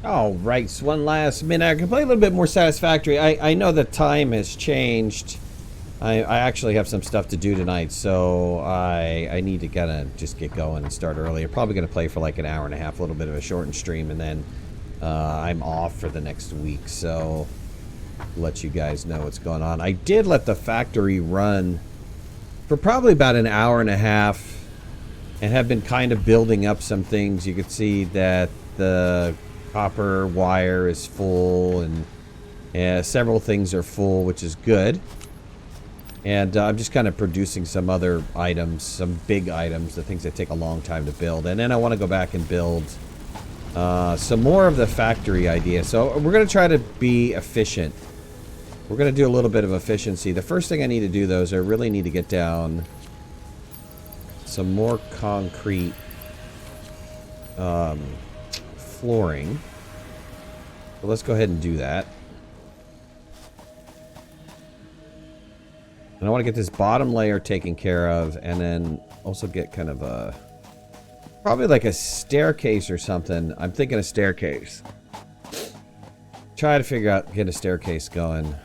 All right, so one last minute. I can play a little bit more Satisfactory. I know the time has changed. I actually have some stuff to do tonight, so I need to kind of just get going and start early. I'm probably going to play for like an hour and a half, a little bit of a shortened stream, and then I'm off for the next week, so let you guys know what's going on. I did let the factory run for probably about an hour and a half and have been kind of building up some things. You can see that the copper wire is full and several things are full, which is good. And I'm just kind of producing some other items, some big items, the things that take a long time to build. And then I want to go back and build some more of the factory idea. So we're going to try to be efficient. We're going to do a little bit of efficiency. The first thing I need to do, though, is I really need to get down some more concrete flooring. So let's go ahead and do that. And I want to get this bottom layer taken care of, and then also get kind of a, probably like a staircase or something. I'm thinking a staircase. Try to figure out, get a staircase going.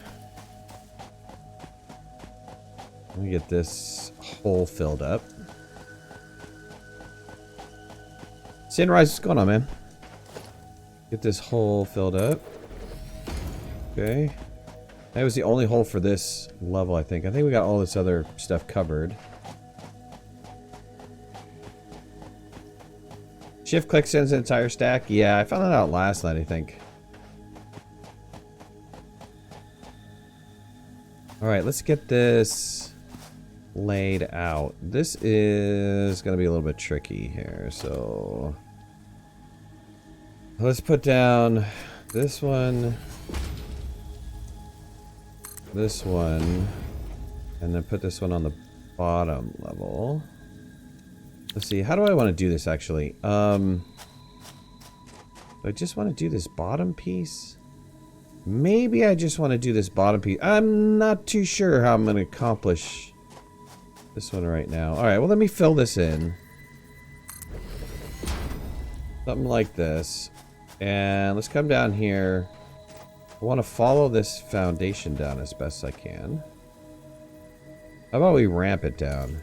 Let me get this hole filled up. Sunrise, what's going on, man? Get this hole filled up. Okay. That was the only hole for this level, I think. I think we got all this other stuff covered. Shift click sends an entire stack. Yeah, I found that out last night, I think. Alright, let's get this laid out. This is going to be a little bit tricky here, so let's put down this one, and then put this one on the bottom level. Let's see, how do I want to do this actually? Do I just want to do this bottom piece? Maybe I just want to do this bottom piece. I'm not too sure how I'm going to accomplish this one right now. Alright, well let me fill this in. Something like this. And let's come down here. I want to follow this foundation down as best I can. How about we ramp it down?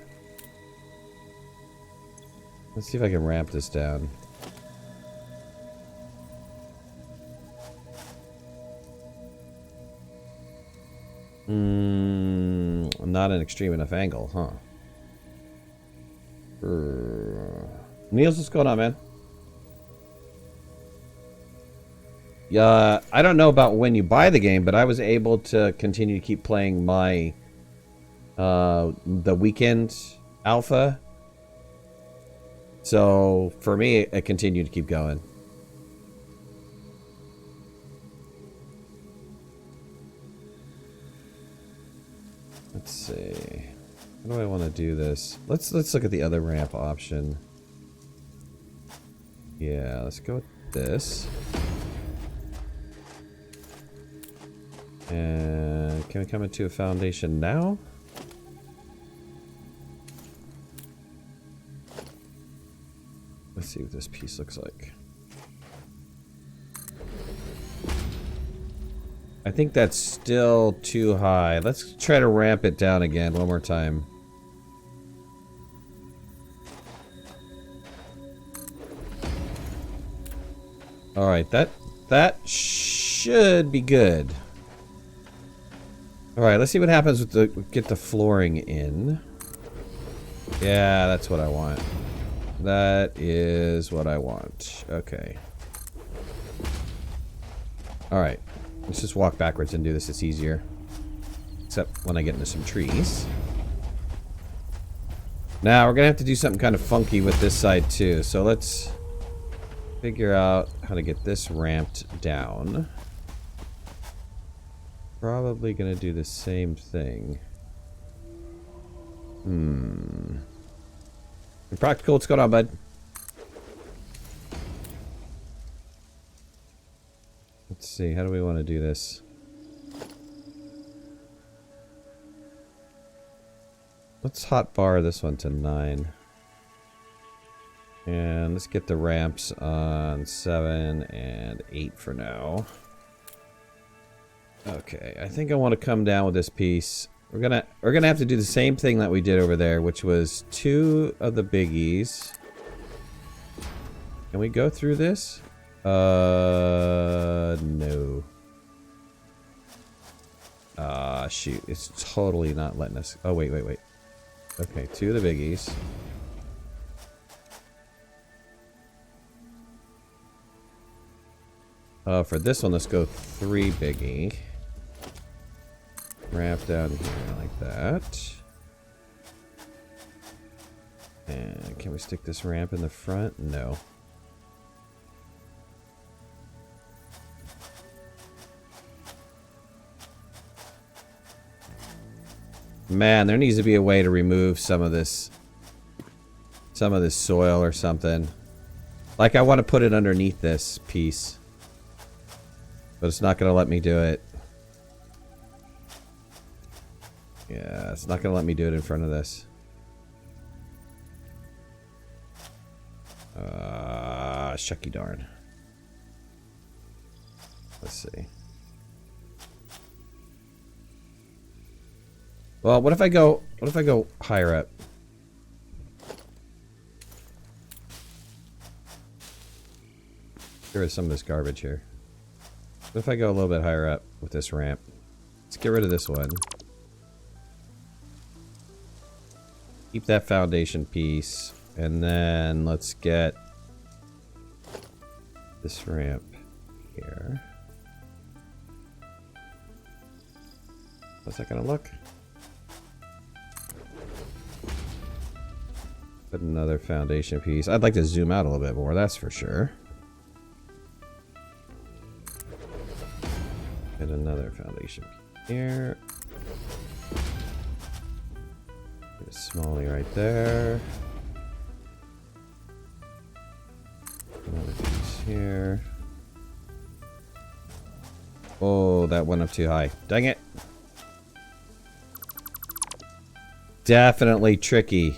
Let's see if I can ramp this down. Not an extreme enough angle, huh? Niels, what's going on, man? Yeah, I don't know about when you buy the game, but I was able to continue to keep playing my the weekend alpha. So for me, it continued to keep going. Let's see. How do I want to do this? Let's look at the other ramp option. Yeah, let's go with this. And can we come into a foundation now? Let's see what this piece looks like. I think that's still too high. Let's try to ramp it down again one more time. Alright, that should be good. Alright, let's see what happens with the get the flooring in. Yeah, that's what I want. That is what I want. Okay. Alright. Let's just walk backwards and do this. It's easier. Except when I get into some trees. Now, we're going to have to do something kind of funky with this side, too. So let's figure out how to get this ramped down. Probably going to do the same thing. Impractical, what's going on, bud? Let's see, how do we want to do this? Let's hotbar this one to 9. And let's get the ramps on 7 and 8 for now. Okay, I think I want to come down with this piece. We're gonna have to do the same thing that we did over there, which was 2 of the biggies. Can we go through this? No. Shoot, it's totally not letting us. Oh, wait. Okay, 2 of the biggies. For this one, let's go 3 biggie. Ramp down here like that. And can we stick this ramp in the front? No. Man, there needs to be a way to remove some of this soil or something. Like, I want to put it underneath this piece. But it's not going to let me do it. Yeah, it's not going to let me do it in front of this. Shucky darn. Let's see. Well, what if I go higher up? Get rid of some of this garbage here. What if I go a little bit higher up with this ramp? Let's get rid of this one. Keep that foundation piece. And then let's get this ramp here. How's that gonna look? Put another foundation piece. I'd like to zoom out a little bit more, that's for sure. Get another foundation piece here. Get a smallie right there. Another piece here. Oh, that went up too high. Dang it. Definitely tricky.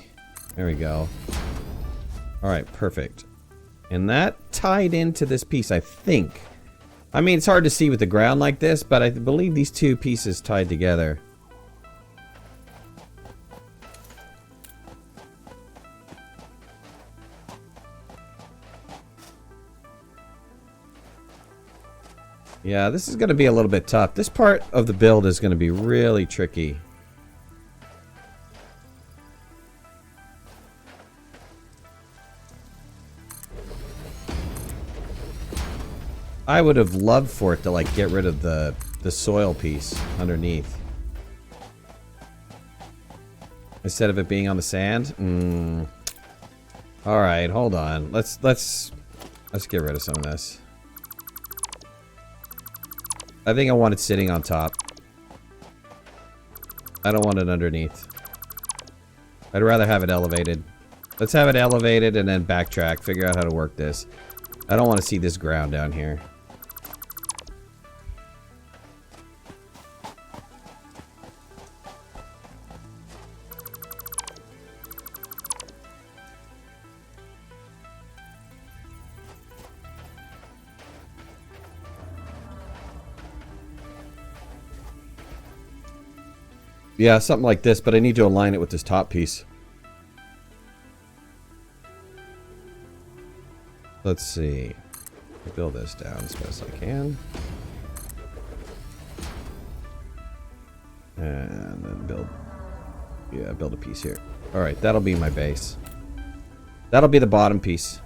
There we go. Alright, perfect. And that tied into this piece, I think. I mean, it's hard to see with the ground like this, but I believe these 2 pieces tied together. Yeah, this is going to be a little bit tough. This part of the build is going to be really tricky. I would have loved for it to, like, get rid of the soil piece underneath. Instead of it being on the sand? Alright, hold on. Let's get rid of some of this. I think I want it sitting on top. I don't want it underneath. I'd rather have it elevated. Let's have it elevated and then backtrack, figure out how to work this. I don't want to see this ground down here. Yeah, something like this, but I need to align it with this top piece. Let's see. Build this down as best I can. And then build a piece here. Alright, that'll be my base. That'll be the bottom piece.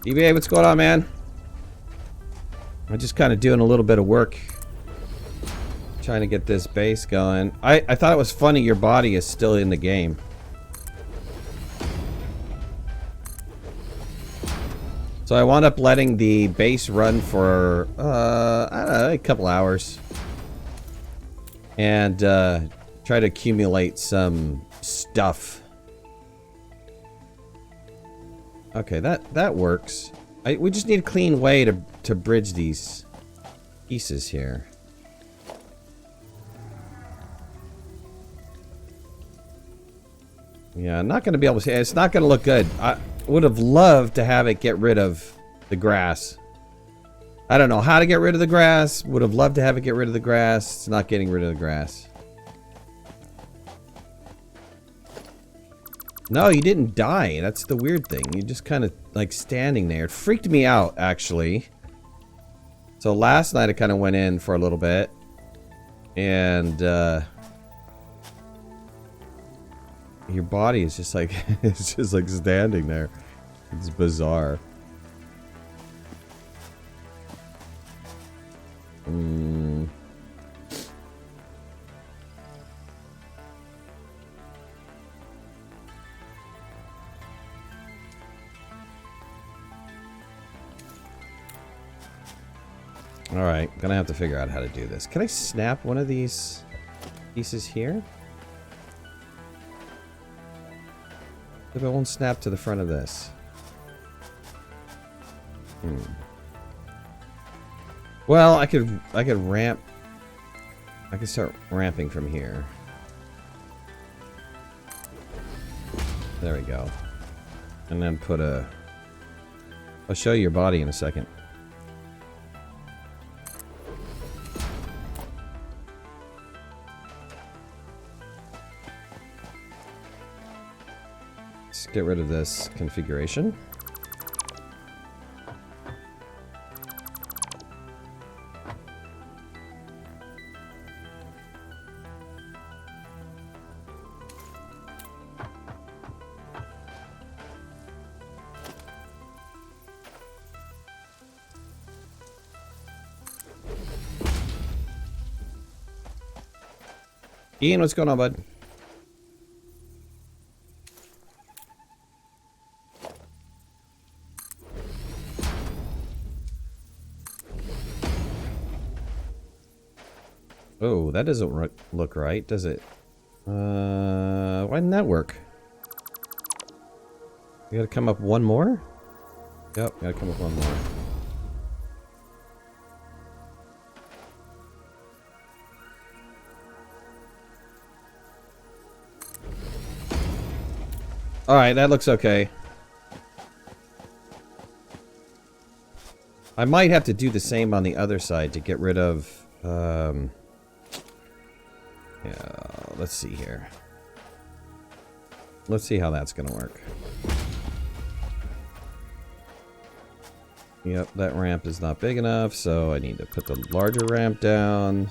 EBA, what's going on, man? I'm just kind of doing a little bit of work. Trying to get this base going. I thought it was funny your body is still in the game. So I wound up letting the base run for, I don't know, a couple hours. And try to accumulate some stuff. Okay, that works. We just need a clean way to bridge these pieces here. Yeah, I'm not going to be able to see. It's not going to look good. I would have loved to have it get rid of the grass. I don't know how to get rid of the grass. Would have loved to have it get rid of the grass. It's not getting rid of the grass. No, you didn't die. That's the weird thing. You just kind of like standing there. It freaked me out, actually. So last night I kind of went in for a little bit. And your body is just like it's just like standing there. It's bizarre. Alright, gonna have to figure out how to do this. Can I snap one of these pieces here? If it won't snap to the front of this. Well, I could ramp. I could start ramping from here. There we go. And then put a... I'll show you your body in a second. Let's get rid of this configuration. Ian, what's going on, bud? Oh, that doesn't look right, does it? Why didn't that work? You gotta come up one more? Yep, gotta come up one more. Alright, that looks okay. I might have to do the same on the other side to get rid of... yeah, let's see here. Let's see how that's gonna work. Yep, that ramp is not big enough, so I need to put the larger ramp down.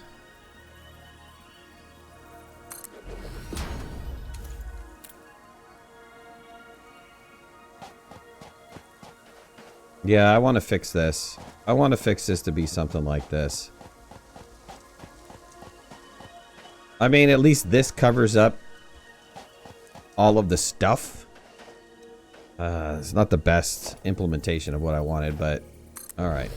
Yeah, I want to fix this. I want to fix this to be something like this. I mean, at least this covers up all of the stuff. It's not the best implementation of what I wanted, but alright.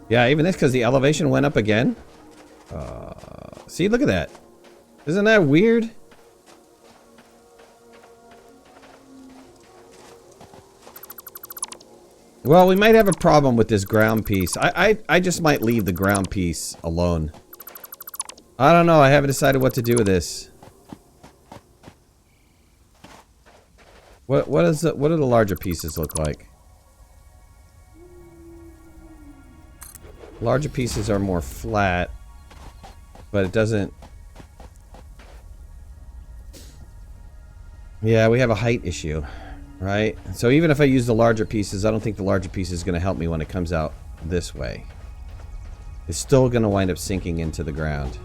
Yeah, even this, because the elevation went up again. See, look at that. Isn't that weird? Well, we might have a problem with this ground piece. I just might leave the ground piece alone. I don't know. I haven't decided what to do with this. What do the larger pieces look like? Larger pieces are more flat, but it doesn't... Yeah, we have a height issue, right? So even if I use the larger pieces, I don't think the larger piece is going to help me when it comes out this way. It's still going to wind up sinking into the ground.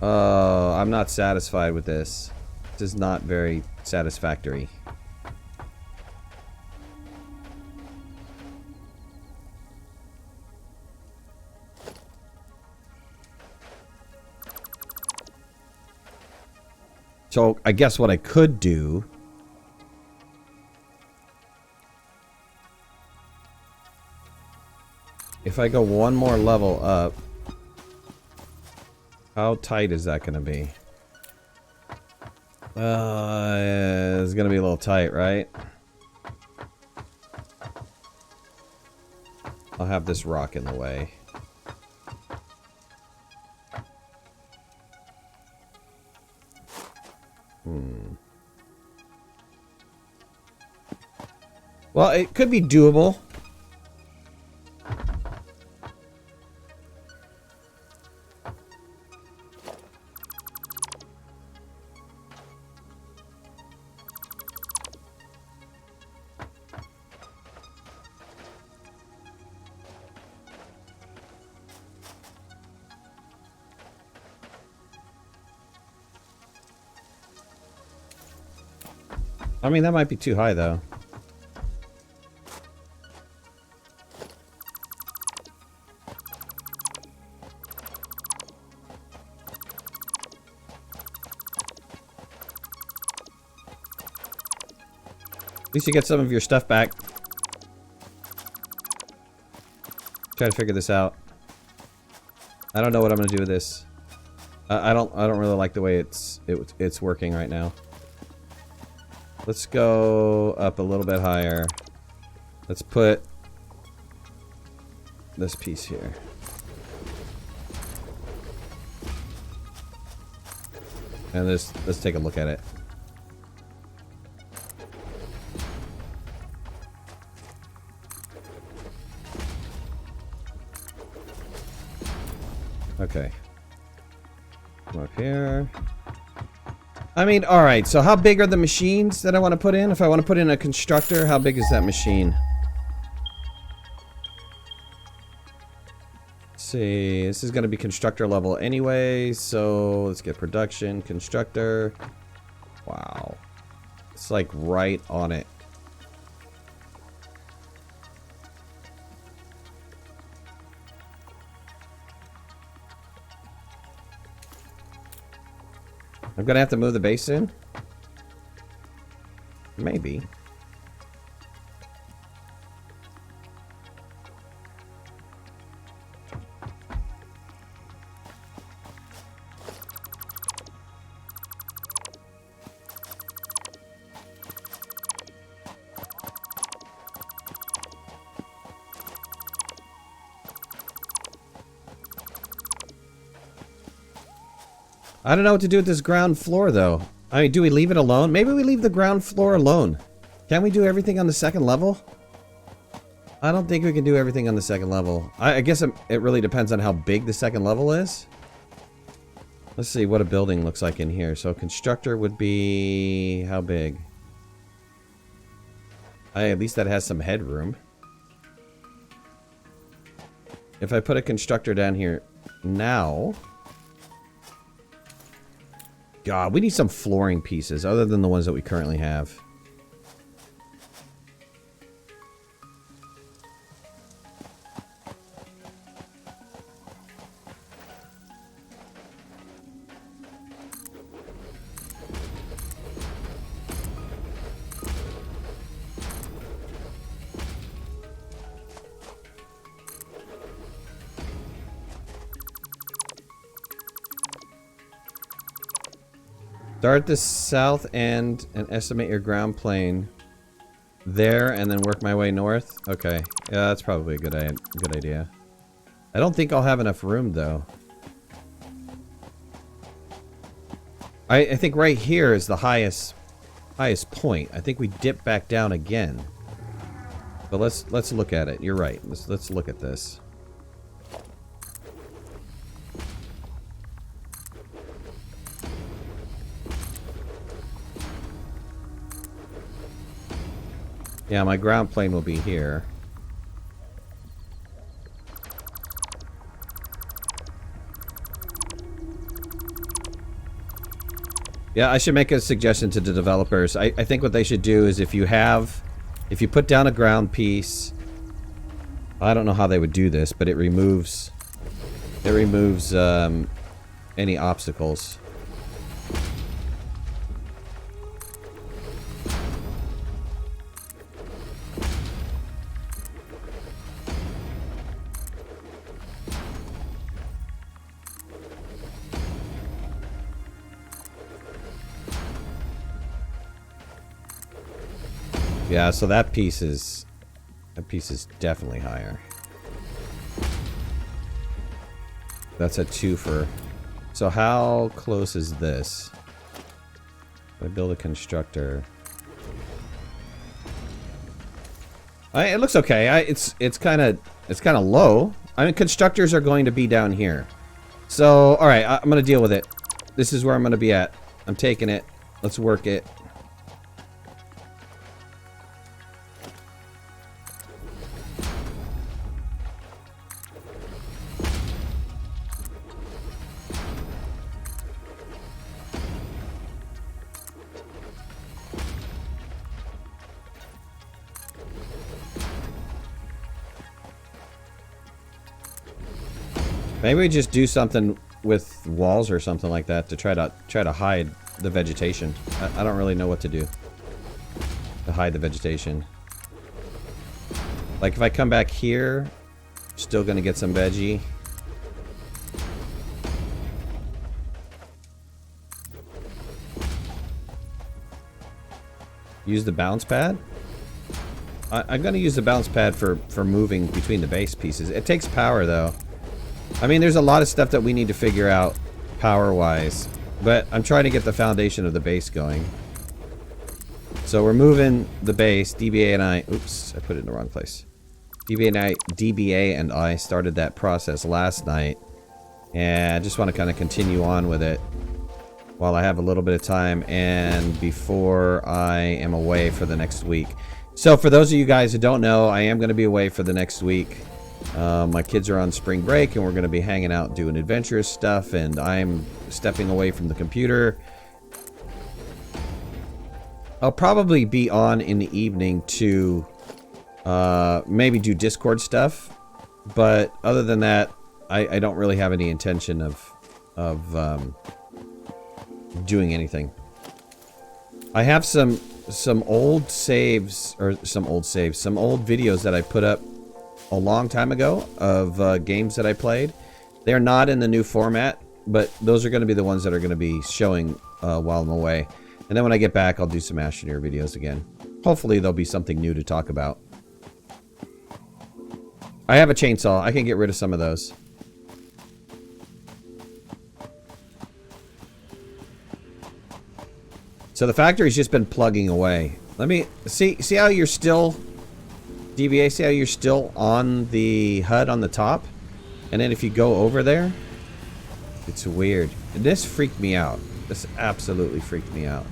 Oh, I'm not satisfied with this. This is not very satisfactory. So, I guess what I could do... If I go one more level up... How tight is that going to be? It's going to be a little tight, right? I'll have this rock in the way. Well, it could be doable. I mean, that might be too high, though. At least you get some of your stuff back. Try to figure this out. I don't know what I'm gonna do with this. I don't really like the way it's working right now. Let's go up a little bit higher. Let's put this piece here. And let's take a look at it. Okay. Come up here. I mean, alright, so how big are the machines that I want to put in? If I want to put in a constructor, how big is that machine? Let's see, this is going to be constructor level anyway, so let's get production, constructor. Wow. It's like right on it. I'm gonna have to move the base in? Maybe. I don't know what to do with this ground floor, though. I mean, do we leave it alone? Maybe we leave the ground floor alone. Can we do everything on the second level? I don't think we can do everything on the second level. I guess it really depends on how big the second level is. Let's see what a building looks like in here. So constructor would be... how big? At least that has some headroom. If I put a constructor down here now... God, we need some flooring pieces other than the ones that we currently have. Start the south end and estimate your ground plane there and then work my way north. Okay. Yeah, that's probably a good idea. I don't think I'll have enough room though. I think right here is the highest point. I think we dip back down again. But let's look at it. You're right. Let's look at this. Yeah, my ground plane will be here. Yeah, I should make a suggestion to the developers. I think what they should do is if you put down a ground piece, I don't know how they would do this, but it removes any obstacles. Yeah, so that piece is definitely higher. That's a 2 for... So how close is this? If I build a constructor... it looks okay. It's kind of low. I mean, constructors are going to be down here. So, all right, I'm going to deal with it. This is where I'm going to be at. I'm taking it. Let's work it. Maybe we just do something with walls or something like that to try to hide the vegetation. I don't really know what to do to hide the vegetation. Like if I come back here, still gonna get some veggie. Use the bounce pad? I'm gonna use the bounce pad for moving between the base pieces. It takes power though. I mean, there's a lot of stuff that we need to figure out power-wise, but I'm trying to get the foundation of the base going. So we're moving the base. DBA and I... Oops, I put it in the wrong place. DBA and I started that process last night, and I just want to kind of continue on with it while I have a little bit of time and before I am away for the next week. So for those of you guys who don't know, I am going to be away for the next week. My kids are on spring break and we're going to be hanging out doing adventurous stuff, and I'm stepping away from the computer. I'll probably be on in the evening to maybe do Discord stuff, but other than that, I don't really have any intention of doing anything. I have some old saves, or some old videos that I put up a long time ago of games that I played. They're not in the new format, but those are going to be the ones that are going to be showing while I'm away. And then when I get back, I'll do some Astroneer videos again. Hopefully there'll be something new to talk about. I have a chainsaw. I can get rid of some of those. So the factory's just been plugging away. Let me see how you're still... DBA, see how you're still on the HUD on the top? And then if you go over there, it's weird. This freaked me out. This absolutely freaked me out.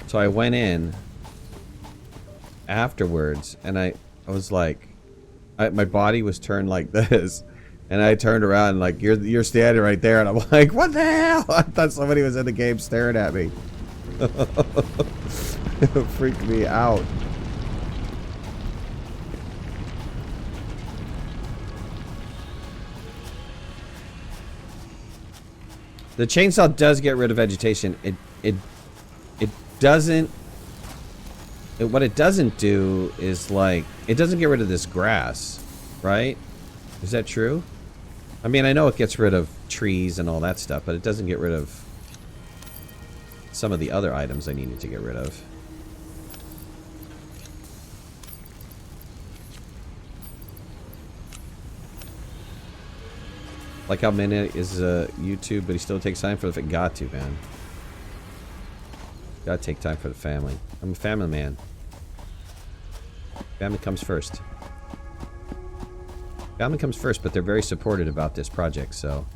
So I went in afterwards, and I was like, my body was turned like this, and I turned around like you're standing right there, and I'm like, what the hell? I thought somebody was in the game staring at me. It freaked me out. The chainsaw does get rid of vegetation. It doesn't... what it doesn't do is, like... It doesn't get rid of this grass, right? Is that true? I mean, I know it gets rid of trees and all that stuff, but it doesn't get rid of some of the other items I needed to get rid of. Like how Minute is YouTube, but he still takes time for the... Got to, man. Gotta take time for the family. I'm a family man. Family comes first. Family comes first, but they're very supportive about this project, so...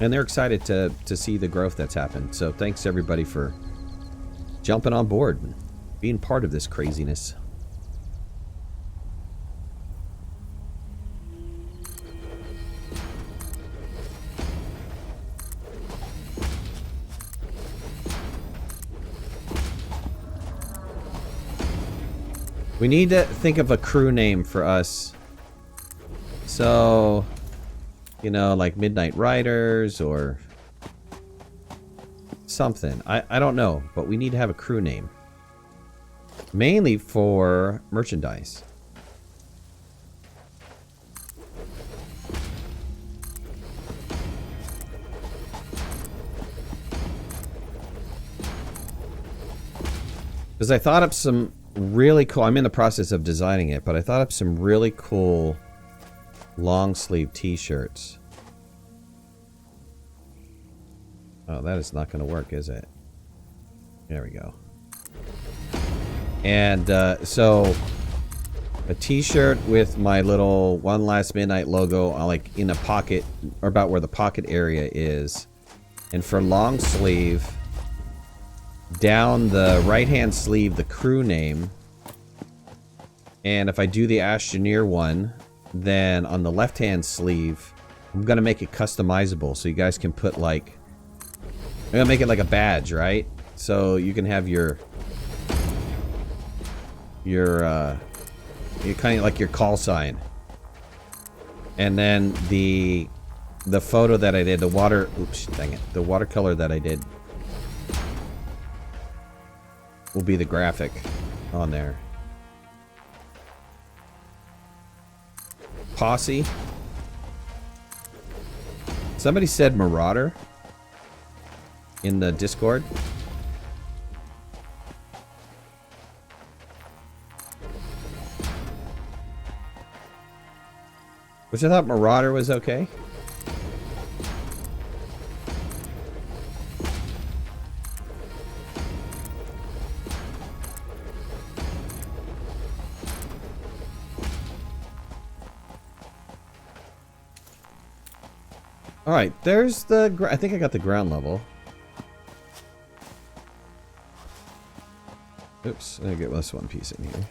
And they're excited to see the growth that's happened. So thanks everybody for jumping on board and being part of this craziness. We need to think of a crew name for us. So, you know, like Midnight Riders or something. I don't know, but we need to have a crew name. Mainly for merchandise. Because I thought up some really cool... I'm in the process of designing it, but I thought up some really cool long sleeve t-shirts. Oh, that is not going to work, is it? There we go. And so a t-shirt with my little One Last Midnight logo like in a pocket, or about where the pocket area is. And for long sleeve, down the right-hand sleeve, the crew name. And if I do the Ashenier one, then on the left-hand sleeve, I'm going to make it customizable. So you guys can put like... I'm going to make it like a badge, right? So you can have your kind of like your call sign. And then the photo that I did, the watercolor that I did will be the graphic on there. Posse. Somebody said Marauder in the Discord. Which I thought Marauder was okay. Alright, there's the... I think I got the ground level. Oops, let me get this one piece in here.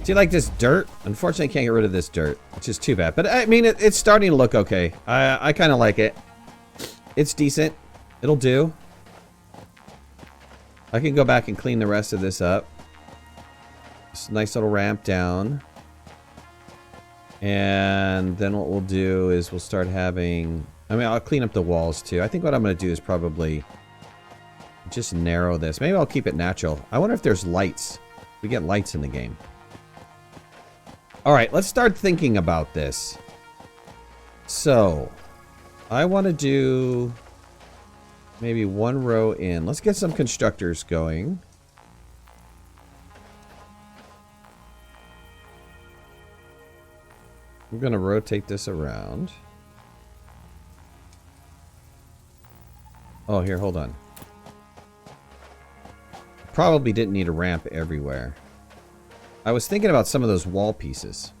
Do you like this dirt? Unfortunately, I can't get rid of this dirt, which is too bad. But, I mean, it's starting to look okay. I kind of like it. It's decent. It'll do. I can go back and clean the rest of this up. Just a nice little ramp down. And then what we'll do is we'll start having... I mean, I'll clean up the walls, too. I think what I'm going to do is probably just narrow this. Maybe I'll keep it natural. I wonder if there's lights. We get lights in the game. Alright, let's start thinking about this. So, I want to do maybe one row in. Let's get some constructors going. I'm going to rotate this around. Oh, here, hold on. Probably didn't need a ramp everywhere. I was thinking about some of those wall pieces.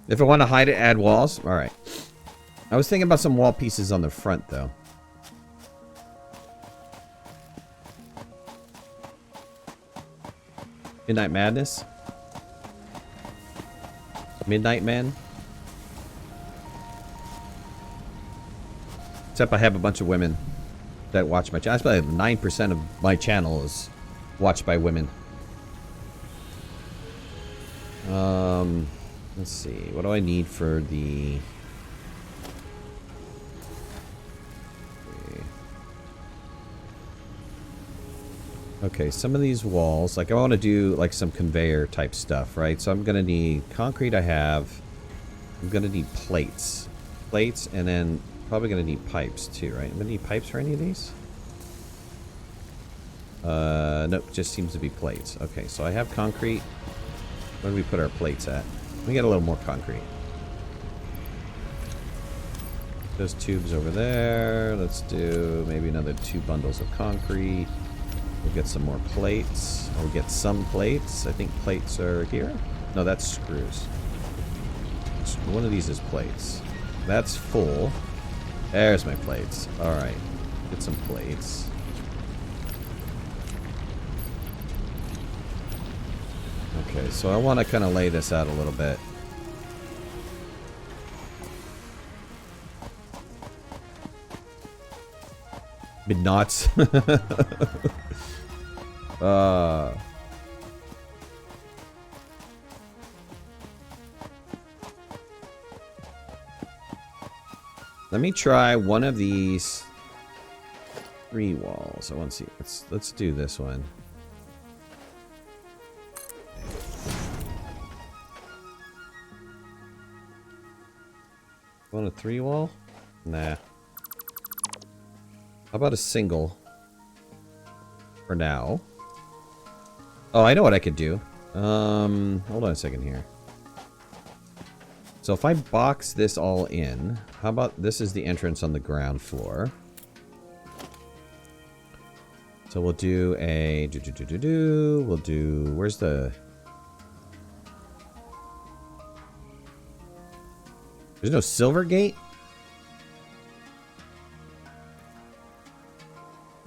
If I want to hide it, add walls. Alright. I was thinking about some wall pieces on the front, though. Midnight Madness? Midnight Man? Except I have a bunch of women that watch my channel. That's probably 9% of my channel is watched by women. Let's see. What do I need for the... Okay, some of these walls, like I want to do like some conveyor type stuff, right? So I'm going to need concrete I have. I'm going to need plates. Plates, and then probably going to need pipes too, right? I'm going to need pipes for any of these? Nope, just seems to be plates. Okay, so I have concrete. Where do we put our plates at? Let me get a little more concrete. Those tubes over there. Let's do maybe another 2 bundles of concrete. We'll get some more plates. We'll get some plates. I think plates are here. No, that's screws. One of these is plates. That's full. There's my plates. Alright. Get some plates. Okay, so I want to kind of lay this out a little bit. Mid-knots. Let me try one of these 3 walls. I want to see. Let's do this one. Want a 3 wall? Nah. How about a single? for now. Oh, I know what I could do. Hold on a second here. So if I box this all in, how about this is the entrance on the ground floor. So we'll do a we'll do, where's the, there's no silver gate?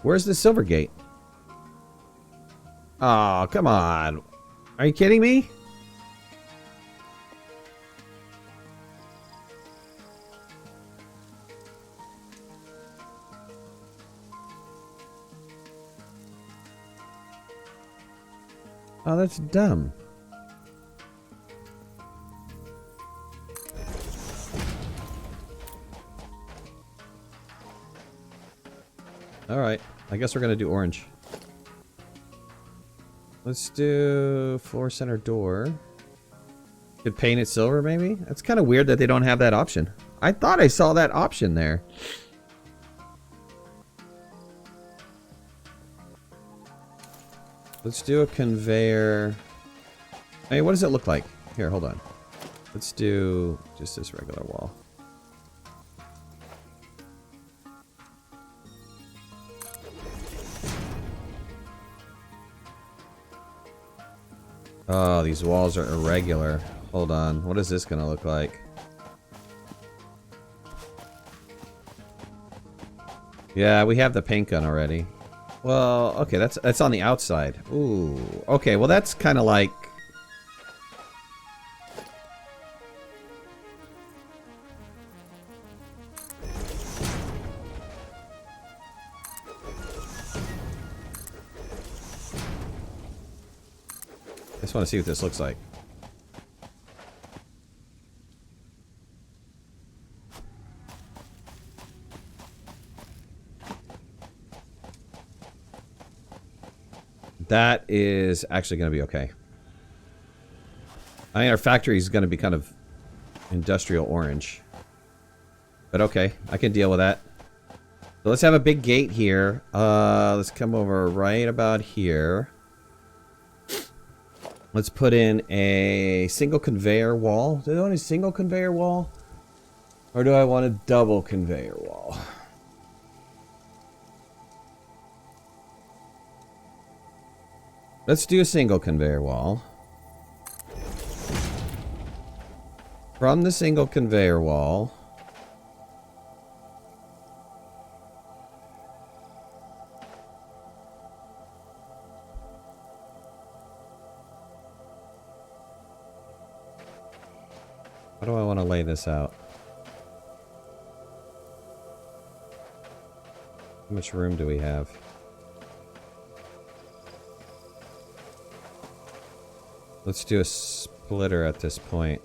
Where's the silver gate? Oh, come on. Are you kidding me? Oh, that's dumb. Alright, I guess we're gonna do orange. Let's do floor center door. Could paint it silver, maybe? That's kind of weird that they don't have that option. I thought I saw that option there. Let's do a conveyor. Hey, what does it look like? Here, hold on. Let's do just this regular wall. Oh, these walls are irregular. Hold on. What is this gonna look like? Yeah, we have the paint gun already. Well, okay, that's on the outside. Ooh. Okay, well that's kind of like, I just want to see what this looks like. That is actually going to be okay. I think our factory is going to be kind of industrial orange. But okay, I can deal with that. So let's have a big gate here. Let's come over right about here. Let's put in a single conveyor wall. Do I want a single conveyor wall? Or do I want a double conveyor wall? Let's do a single conveyor wall. From the single conveyor wall, how do I want to lay this out? How much room do we have? Let's do a splitter at this point.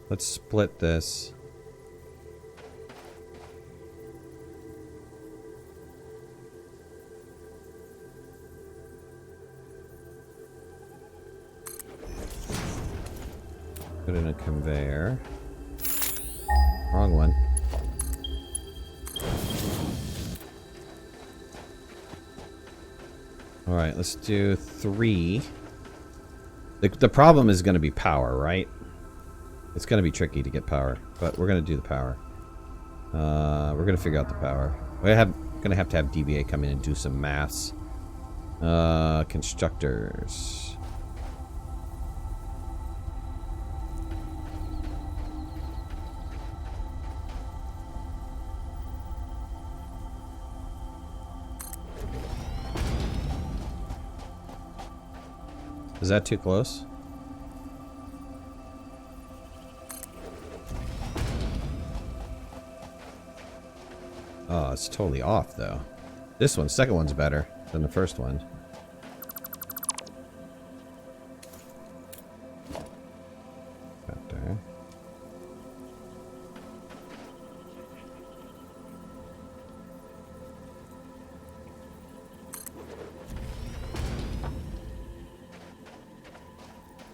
Let's split this. Put in a conveyor. Wrong one. Alright, let's do 3. The problem is going to be power, right? It's going to be tricky to get power, but we're going to do the power. We're going to figure out the power. We're going to have to have DBA come in and do some maths. Constructors. Is that too close? Oh, it's totally off, though. This one, second one's better than the first one. Got there.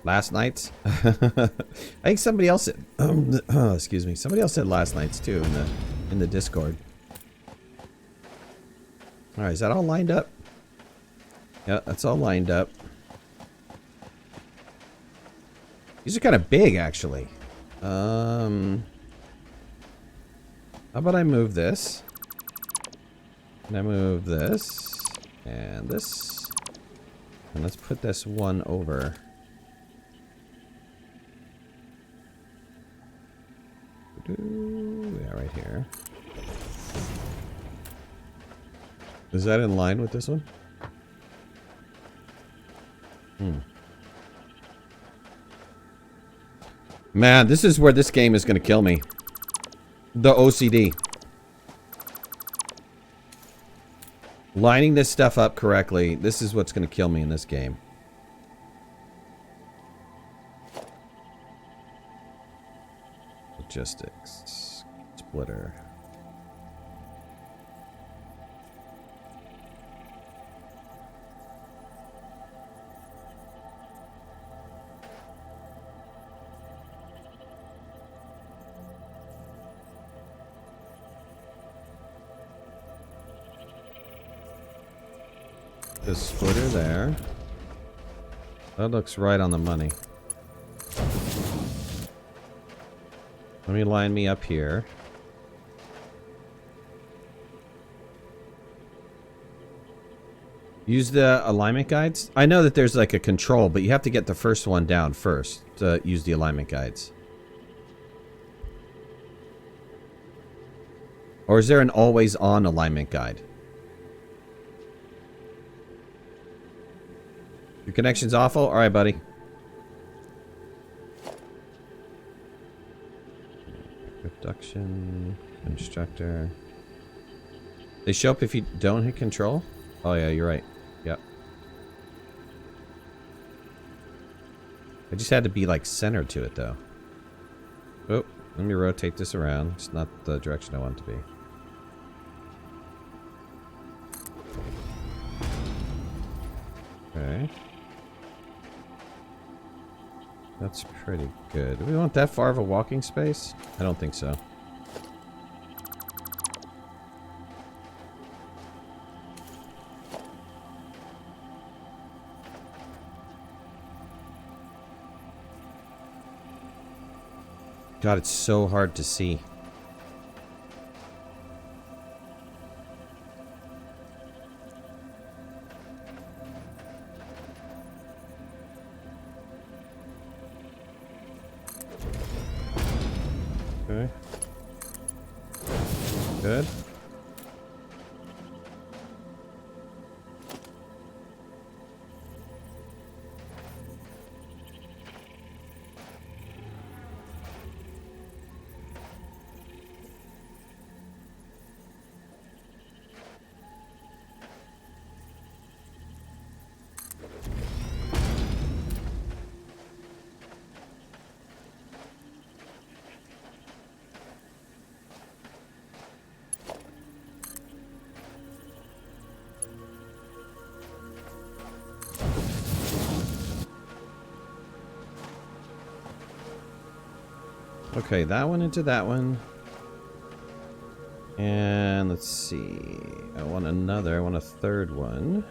Last night's? I think somebody else said, excuse me, somebody else said last night's too in the Discord. Alright, is that all lined up? Yeah, that's all lined up. These are kind of big, actually. How about I move this? And I move this. And this. And let's put this one over. Yeah, right here. Is that in line with this one? Man, this is where this game is going to kill me. The OCD. Lining this stuff up correctly, this is what's going to kill me in this game. Logistics. Splitter. The splitter there. That looks right on the money. Let me line me up here. Use the alignment guides. I know that there's like a control, but you have to get the first one down first to use the alignment guides. Or is there an always on alignment guide? Your connection's awful? Alright, buddy. Production. Instructor. They show up if you don't hit control? Oh yeah, you're right. Yep. I just had to be like centered to it though. Oh, let me rotate this around. It's not the direction I want it to be. Okay. That's pretty good. Do we want that far of a walking space? I don't think so. God, it's so hard to see. Okay. Good. Okay, that one into that one. And let's see. I want another. I want a third one.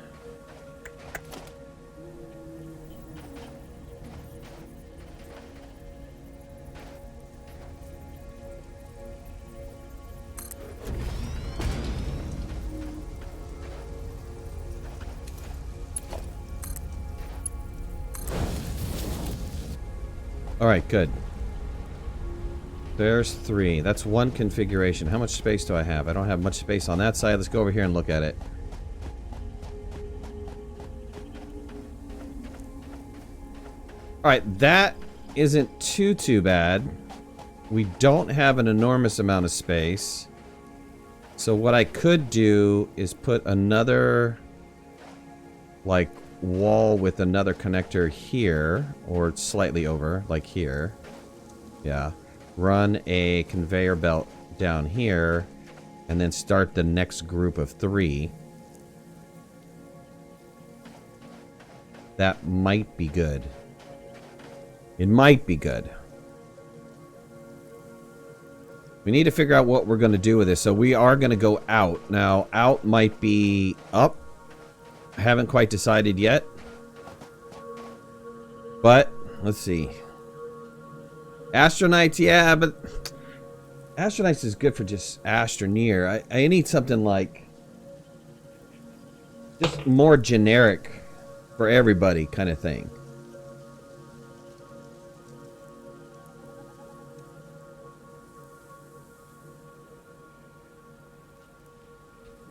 All right, good. There's 3. That's one configuration. How much space do I have? I don't have much space on that side. Let's go over here and look at it. Alright, that isn't too bad. We don't have an enormous amount of space. So what I could do is put another, like, wall with another connector here, or slightly over, like here. Yeah. Run a conveyor belt down here, and then start the next group of 3. That might be good. It might be good. We need to figure out what we're going to do with this. So we are going to go out. Now, out might be up. I haven't quite decided yet. But, let's see. Astronauts, yeah, but... Astronauts is good for just Astroneer. I need something like... just more generic for everybody kind of thing.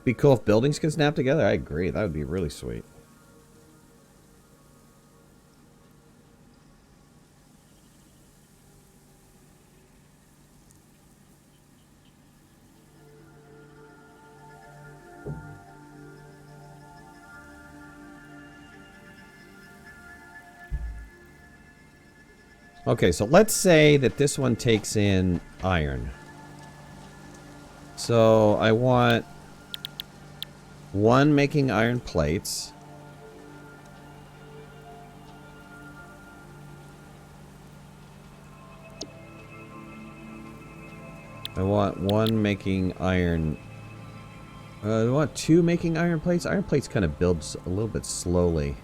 Be cool if buildings could snap together. I agree. That would be really sweet. Okay, so let's say that this one takes in iron. So I want one making iron plates. I want one making iron. I want two making iron plates. Iron plates kind of builds a little bit slowly.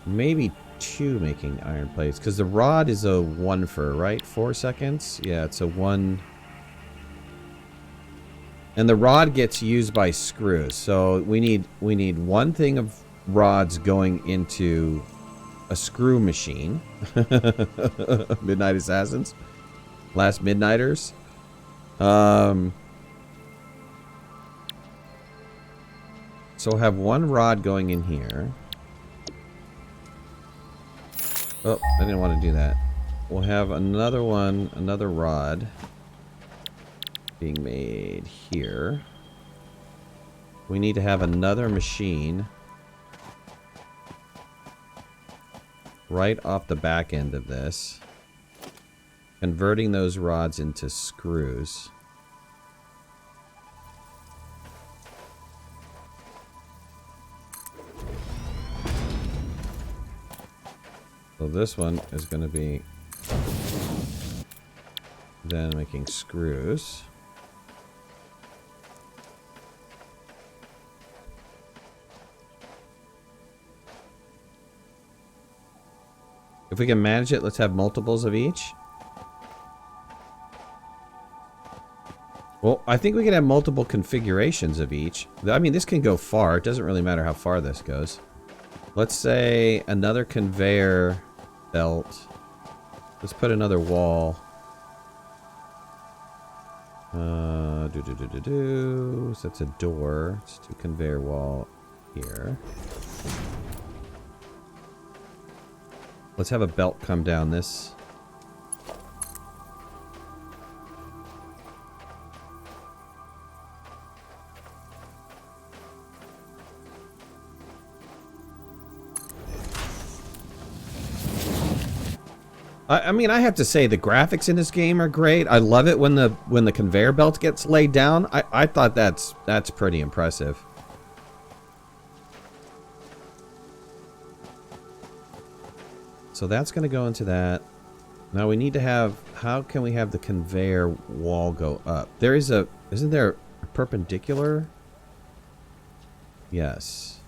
Maybe two making iron plates, because the rod is a 1 for, right? 4 seconds? Yeah, it's a 1. And the rod gets used by screws. So we need one thing of rods going into a screw machine. Midnight Assassins. Last Midnighters. So we'll have one rod going in here. Oh, I didn't want to do that. We'll have another one, another rod being made here. We need to have another machine right off the back end of this, converting those rods into screws. So this one is going to be then making screws. If we can manage it, let's have multiples of each. Well, I think we can have multiple configurations of each. I mean, this can go far. It doesn't really matter how far this goes. Let's say another conveyor belt. Let's put another wall. So that's a door. Let's do conveyor wall here. Let's have a belt come down this. I mean, I have to say the graphics in this game are great. I love it when the conveyor belt gets laid down. I thought that's pretty impressive. So that's going to go into that. Now we need to have, how can we have the conveyor wall go up? There is a, isn't there a perpendicular? Yes.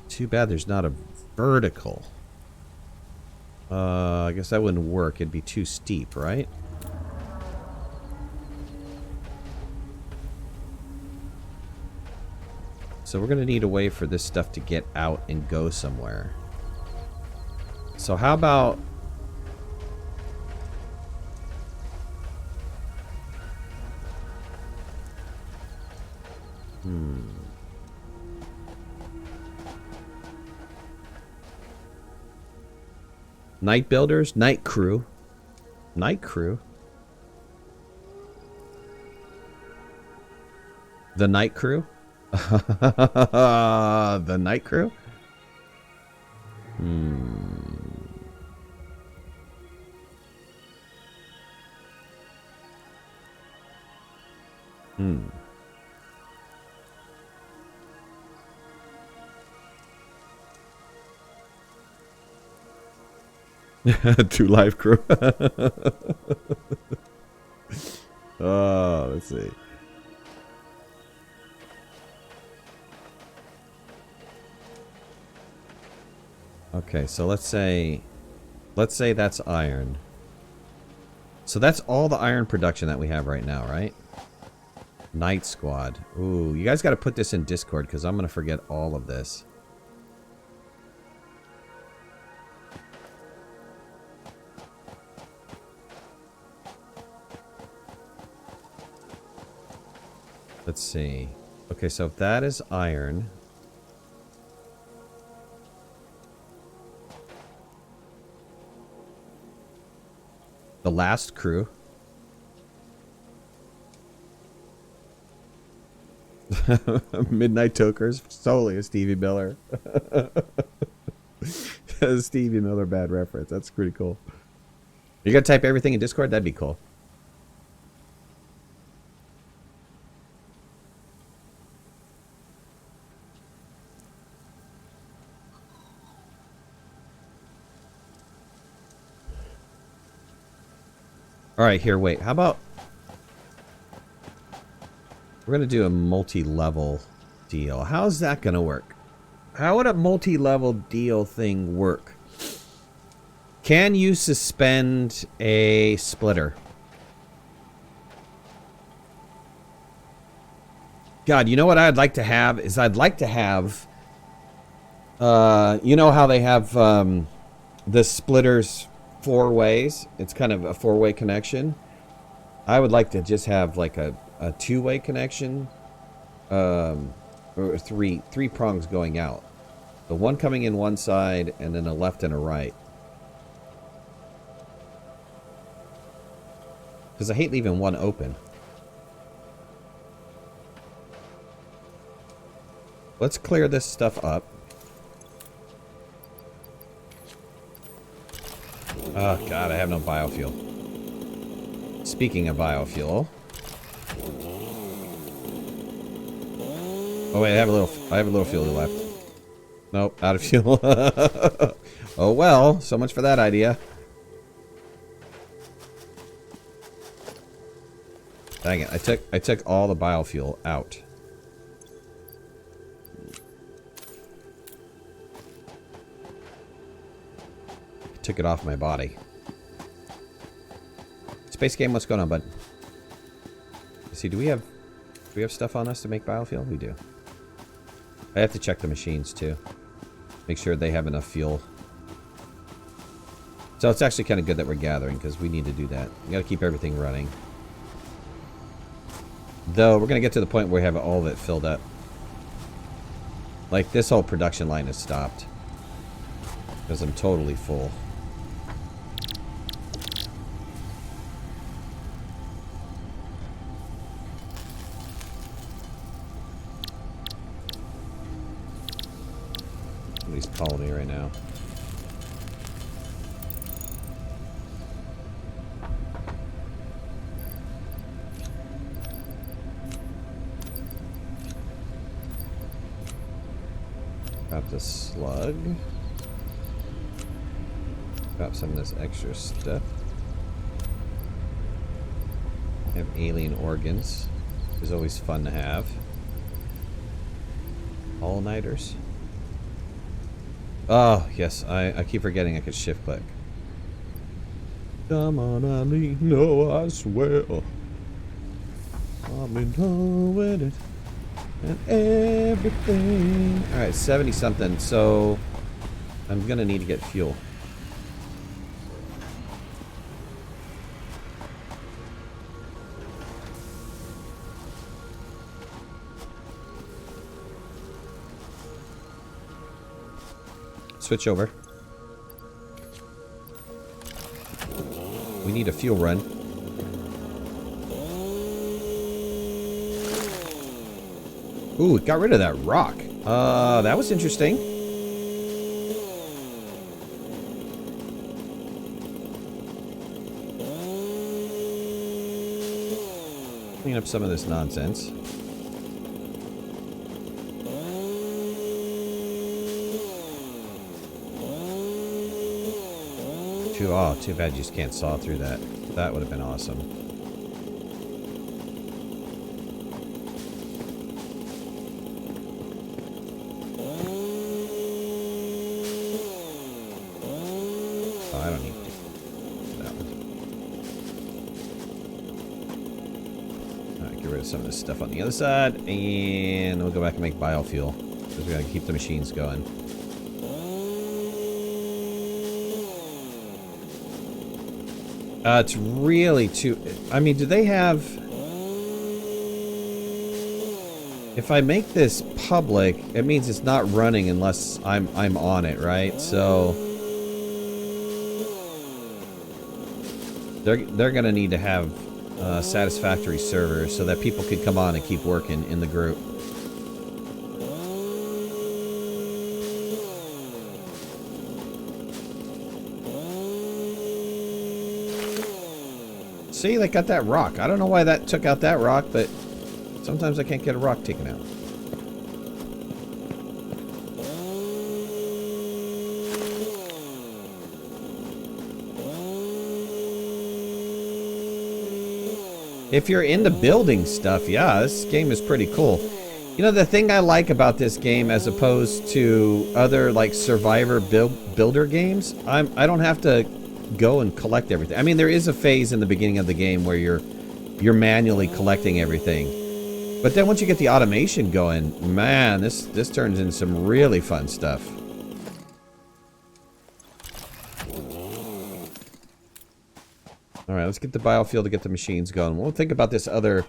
Too bad there's not a vertical. I guess that wouldn't work. It'd be too steep, right? So we're going to need a way for this stuff to get out and go somewhere. So how about... Night builders? Night crew. Night crew? The night crew? The night crew? Two live crew. Oh, let's see. Okay, so let's say that's iron. So that's all the iron production that we have right now, right? Night Squad. Ooh, you guys got to put this in Discord because I'm going to forget all of this. Let's see. Okay, so if that is iron. The last crew. Midnight Tokers. Solely a Stevie Miller. Stevie Miller bad reference. That's pretty cool. You gotta type everything in Discord? That'd be cool. Alright, here, wait. How about... We're going to do a multi-level deal. How's that going to work? How would a multi-level deal thing work? Can you suspend a splitter? God, you know what I'd like to have? Is I'd like to have... you know how they have the splitters 4 ways? It's kind of a 4-way connection. I would like to just have like a 2-way connection, or three prongs going out. The one coming in one side, and then a left and a right. Because I hate leaving one open. Let's clear this stuff up. Oh god, I have no biofuel. Speaking of biofuel. Oh wait, I have a little fuel left. Nope, out of fuel. Oh well, so much for that idea. Dang it, I took all the biofuel out. Took it off my body. Space game, what's going on, bud? Let's see, do we have stuff on us to make biofuel? We do. I have to check the machines too. Make sure they have enough fuel. So it's actually kind of good that we're gathering because we need to do that. We got to keep everything running. Though we're going to get to the point where we have all of it filled up. Like this whole production line is stopped. Because I'm totally full. He's calling me right now. Got the slug. Got some of this extra stuff. Have alien organs. Which is always fun to have. All-nighters. Oh, yes. I keep forgetting I could shift click. Come on, Ali. No, I swear. I'm in love with it. And everything. Alright, 70 something. So, I'm gonna need to get fuel. Switch over. We need a fuel run. Ooh, it got rid of that rock. That was interesting. Clean up some of this nonsense. Too bad you just can't saw through that. That would have been awesome. Oh, I don't need to do that one. Alright, get rid of some of this stuff on the other side, and we'll go back and make biofuel. Because we gotta keep the machines going. It's really too... I mean, do they have... If I make this public, it means it's not running unless I'm on it, right? So... They're gonna need to have Satisfactory servers so that people can come on and keep working in the group. See, they got that rock. I don't know why that took out that rock, but sometimes I can't get a rock taken out. If you're into building stuff, yeah, this game is pretty cool. You know, the thing I like about this game as opposed to other like survivor builder games, I don't have to go and collect everything. I mean, there is a phase in the beginning of the game where you're manually collecting everything. But then once you get the automation going, man, this turns into some really fun stuff. Alright, let's get the biofuel to get the machines going. We'll think about this other...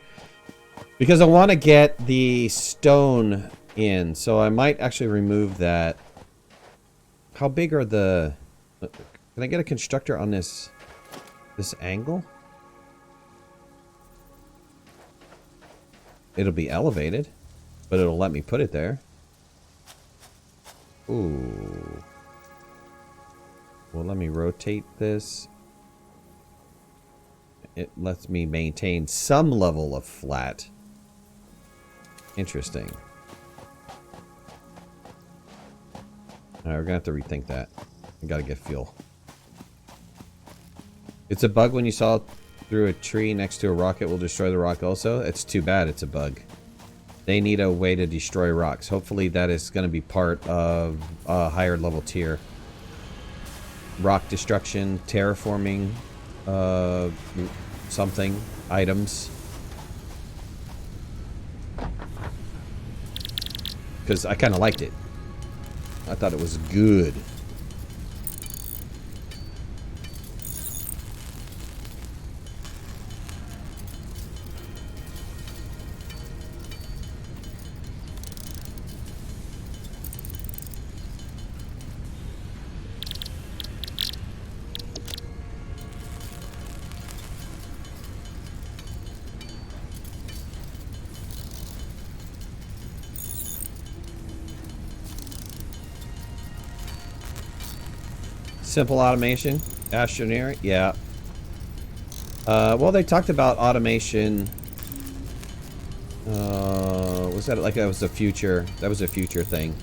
Because I want to get the stone in, so I might actually remove that. How big are the... Can I get a constructor on this angle? It'll be elevated, but it'll let me put it there. Ooh. Well, let me rotate this. It lets me maintain some level of flat. Interesting. Alright, we're gonna have to rethink that. I gotta get fuel. It's a bug when you saw through a tree next to a rocket will destroy the rock also. It's too bad it's a bug. They need a way to destroy rocks. Hopefully that is going to be part of a higher level tier. Rock destruction, terraforming, something, items. Because I kind of liked it. I thought it was good. Simple automation, astroneering, yeah. Well, they talked about automation. Was that like that was a future? That was a future thing.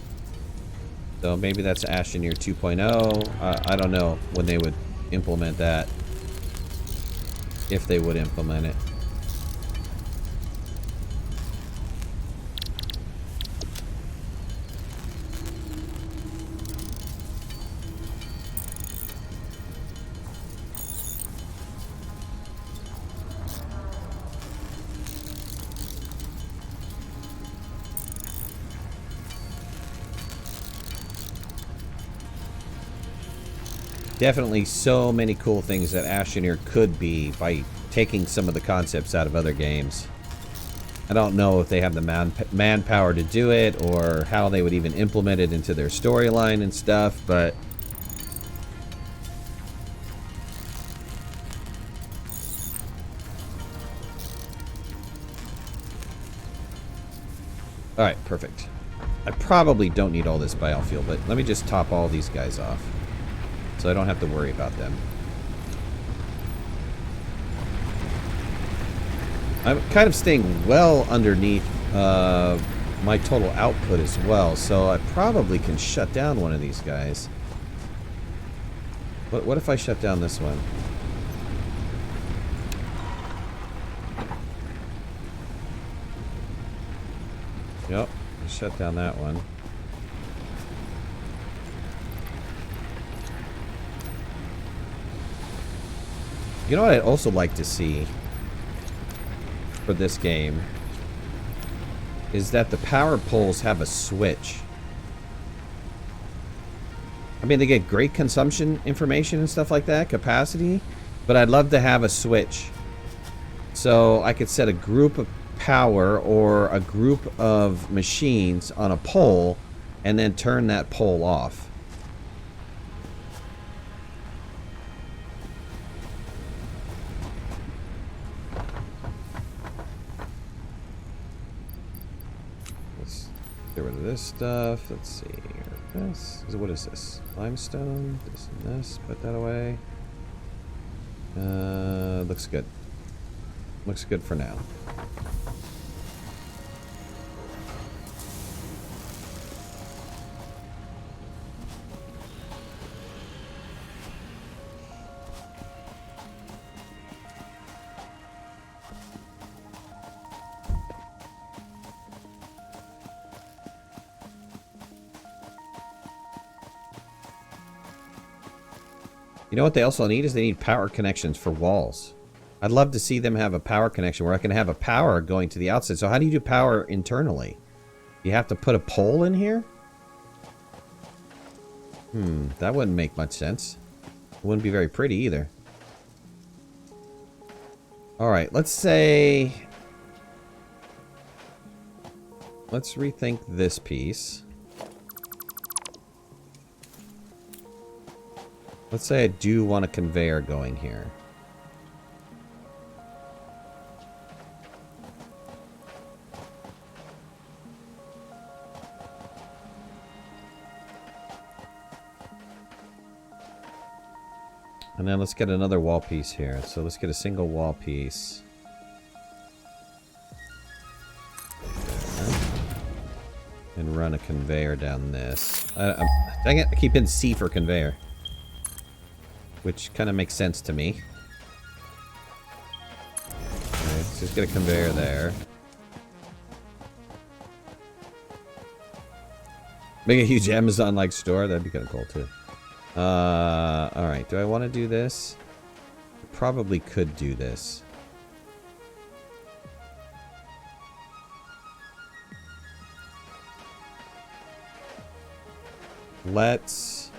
So maybe that's Astroneer 2.0. I don't know when they would implement that. If they would implement it. Definitely so many cool things that Astroneer could be by taking some of the concepts out of other games. I don't know if they have the manpower to do it or how they would even implement it into their storyline and stuff, but... Alright, perfect. I probably don't need all this biofuel, but let me just top all these guys off. So I don't have to worry about them. I'm kind of staying well underneath my total output as well, so I probably can shut down one of these guys. What if I shut down this one? Yep, I shut down that one. You know what I'd also like to see for this game is that the power poles have a switch. I mean, they get great consumption information and stuff like that, capacity, but I'd love to have a switch. So I could set a group of power or a group of machines on a pole and then turn that pole off. Let's get rid of this stuff. Let's see. This. What is this? Limestone? This and this. Put that away. Looks good. Looks good for now. You know what they also need is they need power connections for walls. I'd love to see them have a power connection where I can have a power going to the outside. So how do you do power internally? You have to put a pole in here? That wouldn't make much sense. It wouldn't be very pretty either. Alright, let's say... Let's rethink this piece. Let's say I do want a conveyor going here. And then let's get another wall piece here. So let's get a single wall piece. And run a conveyor down this. Dang it, I keep hitting C for conveyor. Which kind of makes sense to me. Alright, let's just get a conveyor there. Make a huge Amazon-like store. That'd be kind of cool, too. Alright, do I want to do this? Probably could do this. Let's...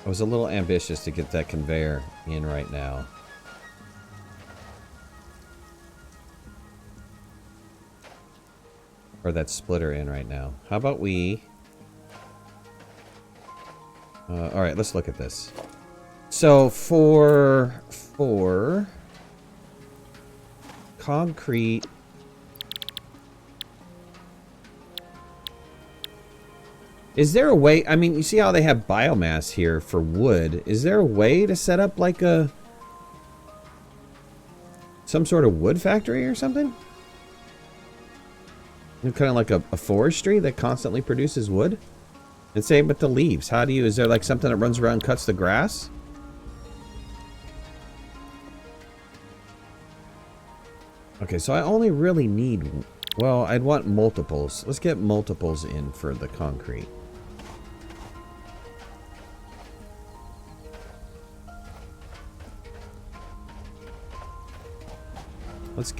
I was a little ambitious to get that conveyor in right now. Or that splitter in right now. How about we... Alright, let's look at this. So, for concrete... Is there a way... I mean, you see how they have biomass here for wood. Is there a way to set up like a... some sort of wood factory or something? Kind of like a forestry that constantly produces wood? And same with the leaves. How do you... Is there like something that runs around and cuts the grass? Okay, so I only really need... Well, I'd want multiples. Let's get multiples in for the concrete. Let's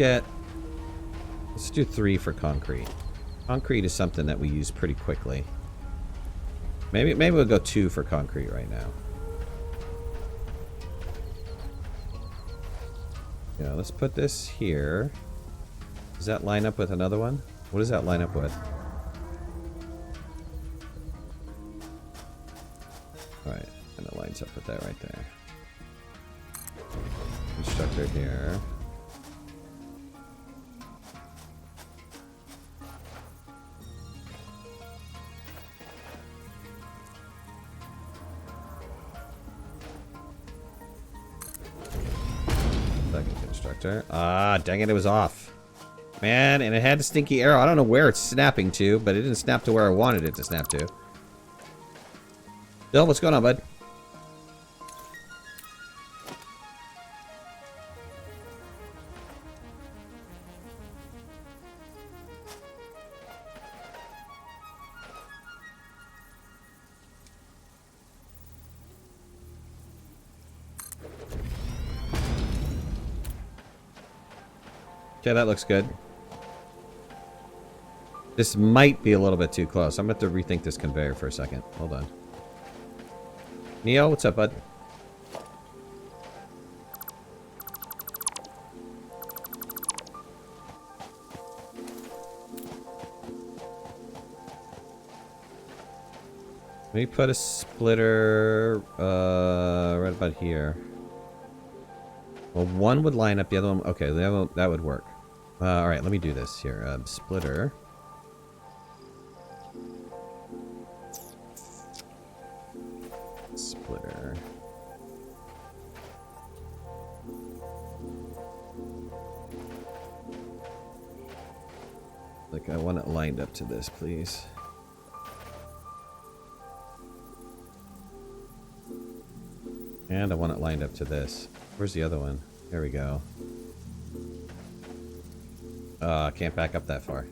do 3 for concrete. Concrete is something that we use pretty quickly. Maybe we'll go 2 for concrete right now. Yeah, let's put this here. Does that line up with another one? What does that line up with? Alright, and it lines up with that right there. Constructor here. Ah, dang it, it was off. Man, and it had a stinky arrow. I don't know where it's snapping to, but it didn't snap to where I wanted it to snap to. Bill, what's going on, bud? Okay, that looks good. This might be a little bit too close. I'm going to have to rethink this conveyor for a second. Hold on. Neo, what's up, bud? Let me put a splitter right about here. Well, one would line up, the other one... Okay, the other one, that would work. Alright, let me do this here. Splitter. Splitter. Like, I want it lined up to this, please. And I want it lined up to this. Where's the other one? There we go. I can't back up that far.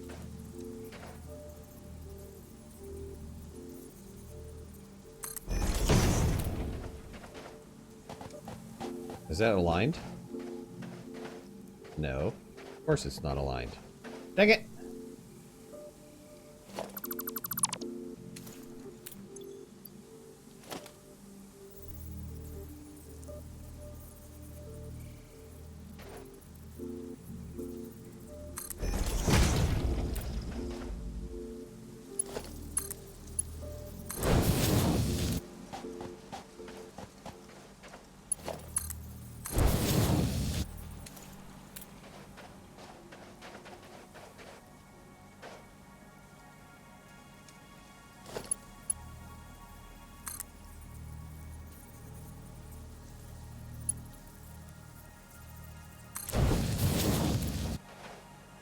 Is that aligned? No. Of course it's not aligned. Dang it!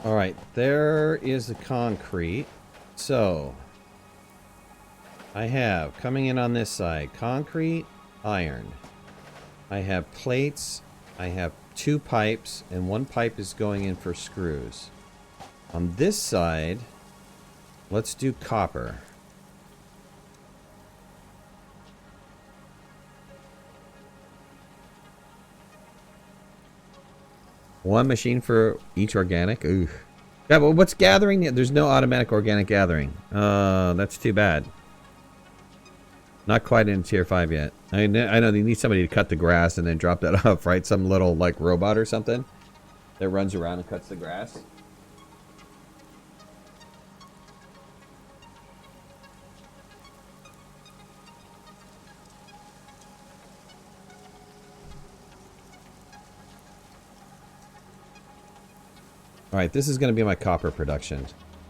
Alright, there is the concrete. So, I have, coming in on this side, concrete, iron. I have plates, I have 2 pipes, and 1 pipe is going in for screws. On this side, let's do copper. One machine for each organic. Ooh. Yeah, but what's gathering? There's no automatic organic gathering. That's too bad. Not quite in tier 5 yet. I know they need somebody to cut the grass and then drop that off, right? Some little, like, robot or something that runs around and cuts the grass. Alright, this is going to be my copper production.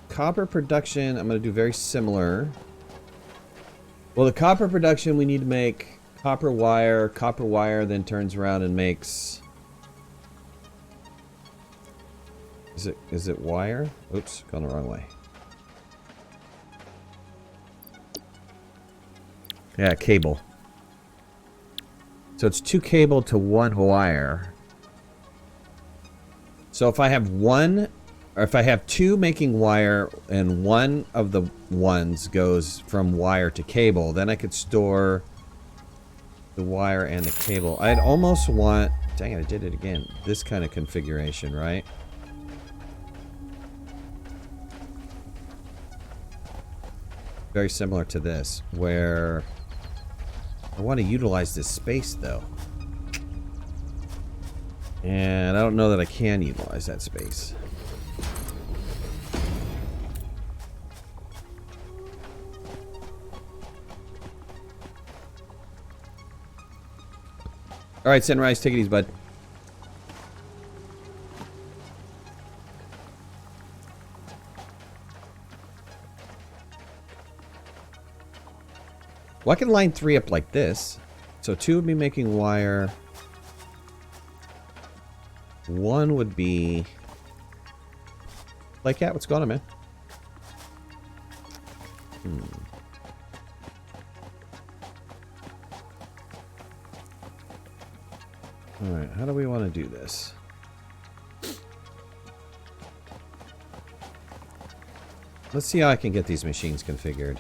Copper production, I'm going to do very similar. Well, the copper production, we need to make copper wire. Copper wire then turns around and makes... Is it wire? Oops, gone the wrong way. Yeah, cable. So it's 2 cable to 1 wire. So if I have 1, or if I have 2 making wire and 1 of the ones goes from wire to cable, then I could store the wire and the cable. I'd almost want, dang it, I did it again, this kind of configuration, right? Very similar to this, where I want to utilize this space though. And I don't know that I can utilize that space. Alright, Sunrise, take it easy, bud. Well, I can line 3 up like this. So 2 would be making wire. 1 would be... Like, yeah, what's going on, man? Alright, how do we want to do this? Let's see how I can get these machines configured.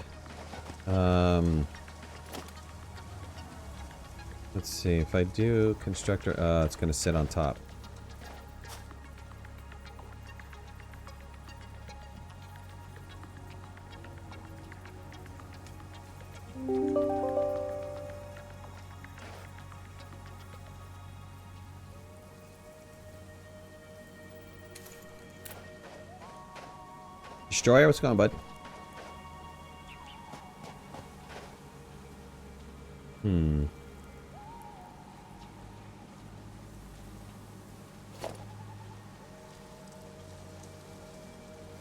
Let's see, if I do constructor, it's going to sit on top. Destroyer, what's going on, bud?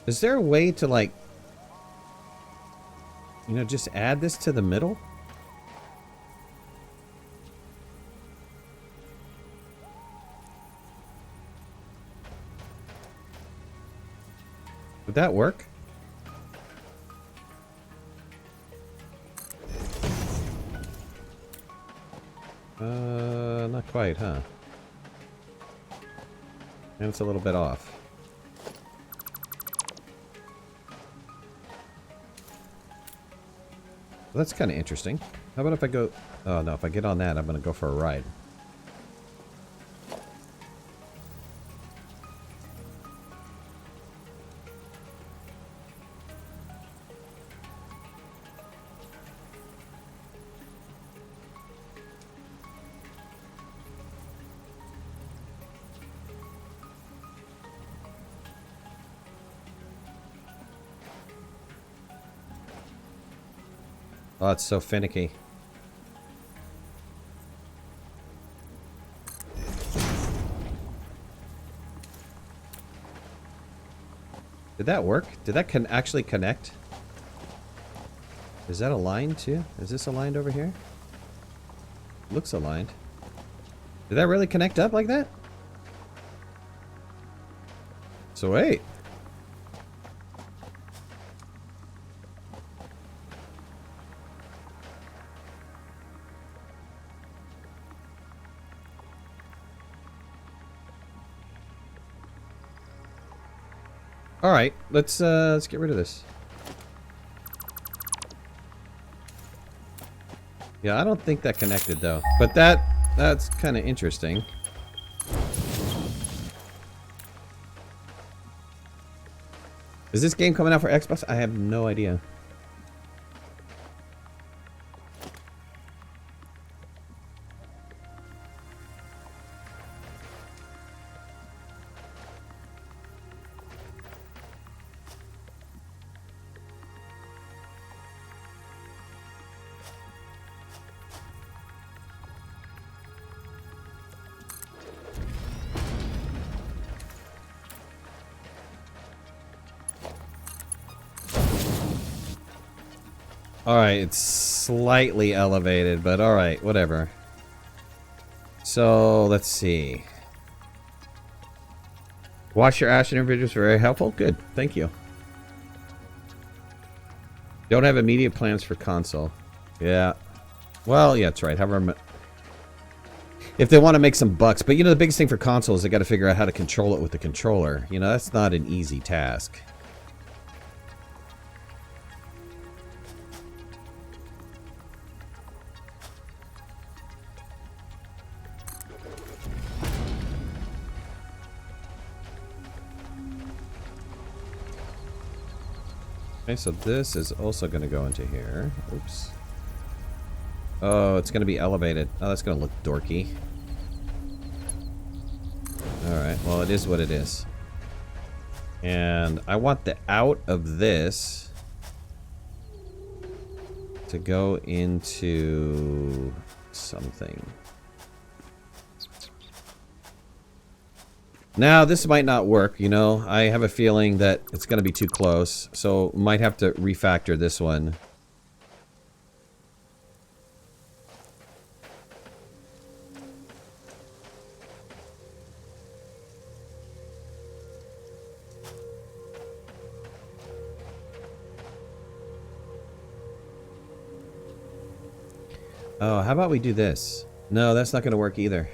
Is there a way to, like, you know, just add this to the middle? Would that work? Not quite, huh? And it's a little bit off. Well, that's kind of interesting. How about if I go... Oh, no, if I get on that, I'm going to go for a ride. Oh, it's so finicky. Did that work? Did that actually connect? Is that aligned too? Is this aligned over here? Looks aligned. Did that really connect up like that? So wait. All right, let's get rid of this. Yeah, I don't think that connected though, but that's kind of interesting. Is this game coming out for Xbox? I have no idea. Alright, it's slightly elevated, but alright, whatever. So, let's see. Watch your Ashen videos were very helpful. Good, thank you. Don't have immediate plans for console. Yeah. Well, yeah, that's right. However, if they want to make some bucks. But, you know, the biggest thing for console is they got to figure out how to control it with the controller. You know, that's not an easy task. Okay, so this is also going to go into here. Oops. Oh, it's going to be elevated. Oh, that's going to look dorky. Alright, well, it is what it is. And I want the out of this to go into something. Now, this might not work, you know. I have a feeling that it's going to be too close, so might have to refactor this one. Oh, how about we do this? No, that's not going to work either.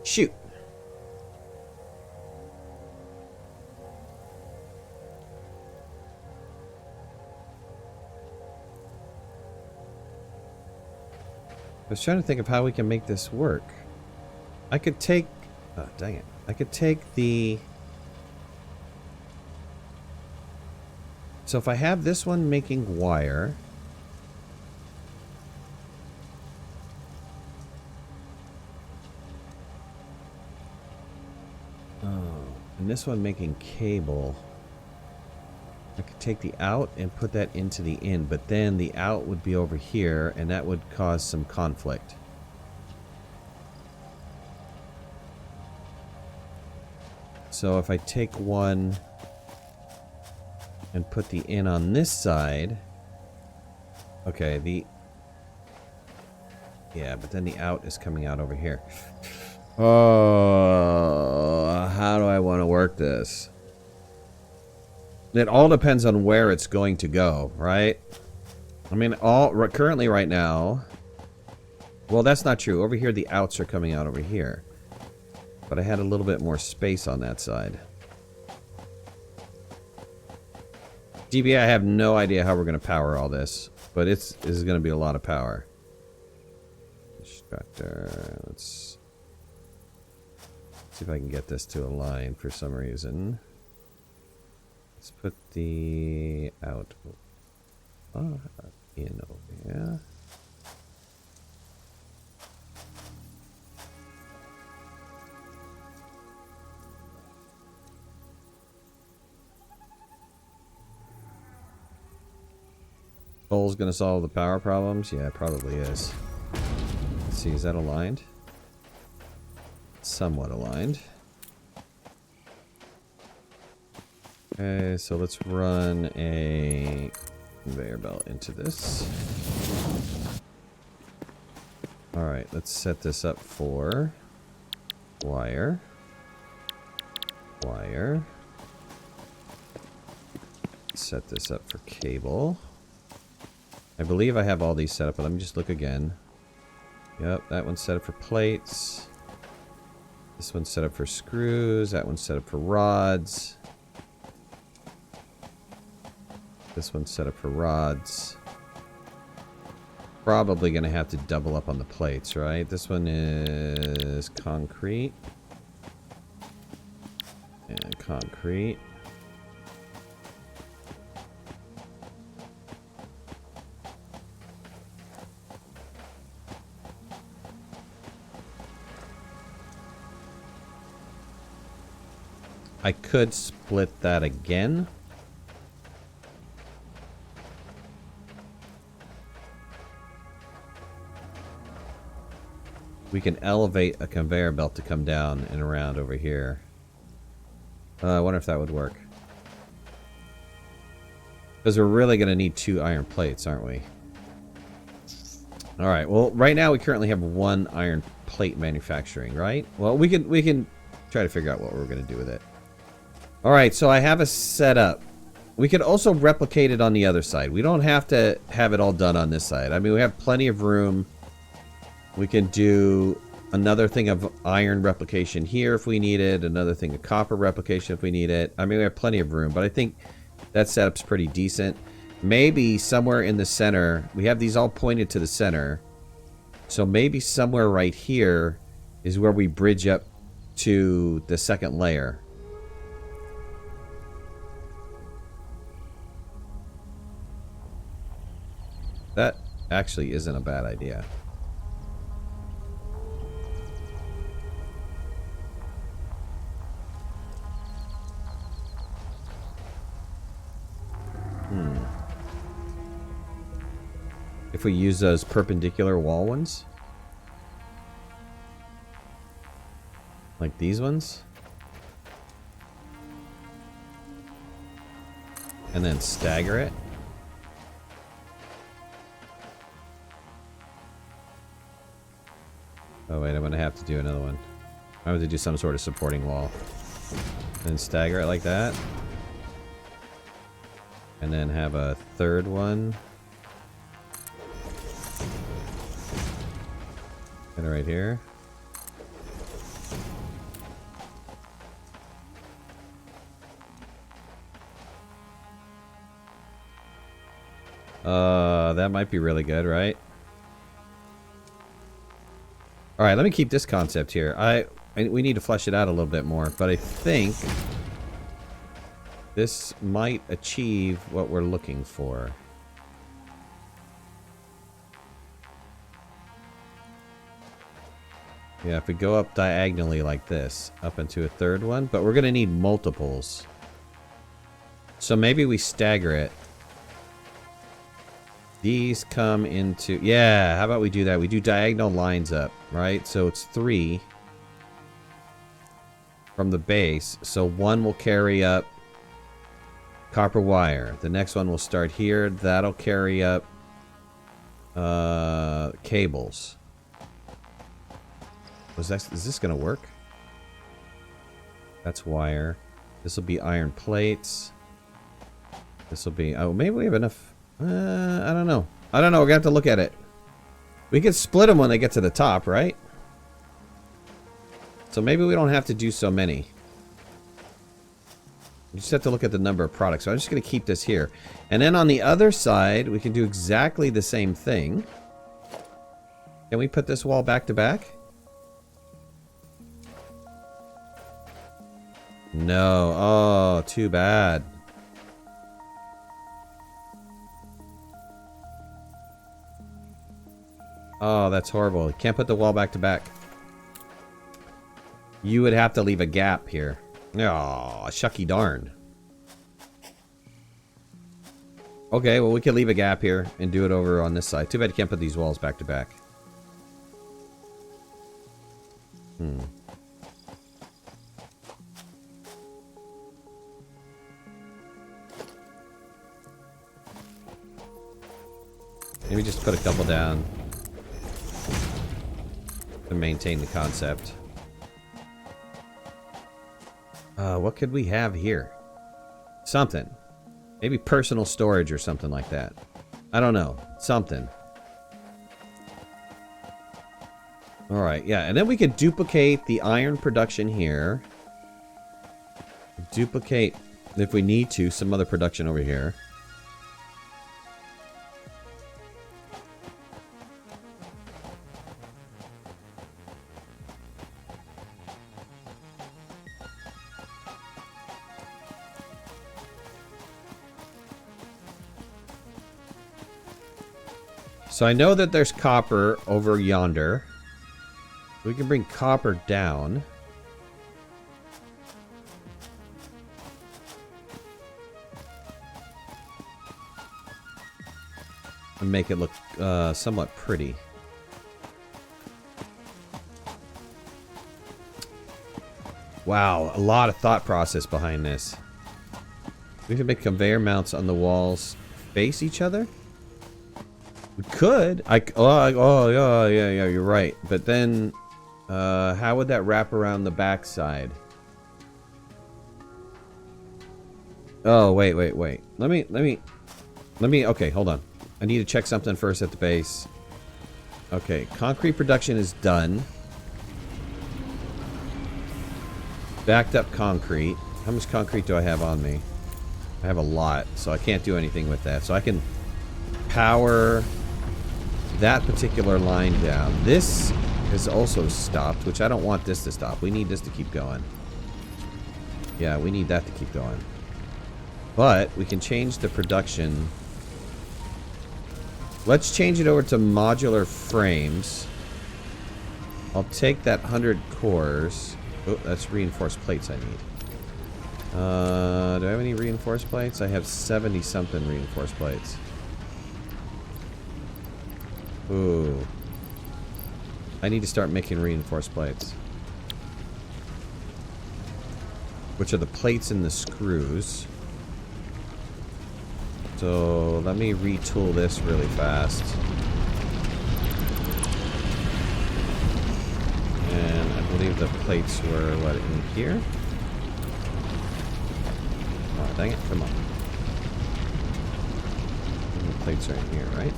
Shoot. I was trying to think of how we can make this work. I could take... Oh, dang it. I could take the... So if I have this one making wire... Oh, and this one making cable... I could take the out and put that into the in, but then the out would be over here, and that would cause some conflict. So if I take one and put the in on this side, okay, yeah, but then the out is coming out over here. Oh, how do I want to work this? It all depends on where it's going to go, right? I mean, currently right now... Well, that's not true. Over here, the outs are coming out over here. But I had a little bit more space on that side. DBA, I have no idea how we're going to power all this. But this is going to be a lot of power. Extractor. Let's see if I can get this to align for some reason. Let's put the out in over here. Coal's gonna solve the power problems? Yeah, it probably is. Let's see, is that aligned? Somewhat aligned. Okay, so let's run a conveyor belt into this. Alright, let's set this up for wire. Wire. Set this up for cable. I believe I have all these set up, but let me just look again. Yep, that one's set up for plates. This one's set up for screws. That one's set up for rods. This one's set up for rods. Probably going to have to double up on the plates, right? This one is concrete. And concrete. I could split that again. We can elevate a conveyor belt to come down and around over here. I wonder if that would work. Because we're really going to need 2 iron plates, aren't we? Alright, well, right now we currently have 1 iron plate manufacturing, right? Well, we can try to figure out what we're going to do with it. Alright, so I have a setup. We could also replicate it on the other side. We don't have to have it all done on this side. I mean, we have plenty of room. We can do another thing of iron replication here if we need it. Another thing of copper replication if we need it. I mean, we have plenty of room, but I think that setup's pretty decent. Maybe somewhere in the center, we have these all pointed to the center. So maybe somewhere right here is where we bridge up to the second layer. That actually isn't a bad idea. If we use those perpendicular wall ones? Like these ones? And then stagger it? Oh wait, I'm gonna have to do another one. I have to do some sort of supporting wall. Then stagger it like that. And then have a third one. Kind of right here. That might be really good, right? Alright, let me keep this concept here. We need to flesh it out a little bit more, but I think this might achieve what we're looking for. Yeah, if we go up diagonally like this, up into a third one, but we're going to need multiples. So maybe we stagger it. These come into... Yeah, how about we do that? We do diagonal lines up, right? So it's 3 from the base. So one will carry up copper wire. The next one will start here. That'll carry up cables. Is this going to work? That's wire. This will be iron plates. This will be... Oh, maybe we have enough... I don't know. I don't know. We're going to have to look at it. We can split them when they get to the top, right? So maybe we don't have to do so many. You just have to look at the number of products. So I'm just going to keep this here. And then on the other side, we can do exactly the same thing. Can we put this wall back to back? No. Oh, too bad. Oh, that's horrible. You can't put the wall back to back. You would have to leave a gap here. Oh, shucky darn. Okay, well, we can leave a gap here and do it over on this side. Too bad you can't put these walls back to back. Maybe just put a couple down to maintain the concept. What could we have here? Something. Maybe personal storage or something like that. I don't know. Something. Alright, yeah. And then we could duplicate the iron production here. Duplicate, if we need to, some other production over here. So I know that there's copper over yonder. We can bring copper down. And make it look somewhat pretty. Wow, a lot of thought process behind this. We can make conveyor mounts on the walls face each other? We could. Oh, yeah, you're right. But then, how would that wrap around the backside? Oh, wait. Let me, okay, hold on. I need to check something first at the base. Okay, concrete production is done. Backed up concrete. How much concrete do I have on me? I have a lot, so I can't do anything with that. So I can power that particular line down. This is also stopped, which I don't want this to stop. We need this to keep going. Yeah, we need that to keep going. But we can change the production. Let's change it over to modular frames. I'll take that 100 cores. Oh, that's reinforced plates I need. Do I have any reinforced plates? I have 70 something reinforced plates. Ooh. I need to start making reinforced plates. Which are the plates and the screws. So let me retool this really fast. And I believe the plates were, what, in here? Oh, dang it, come on. And the plates are in here, right?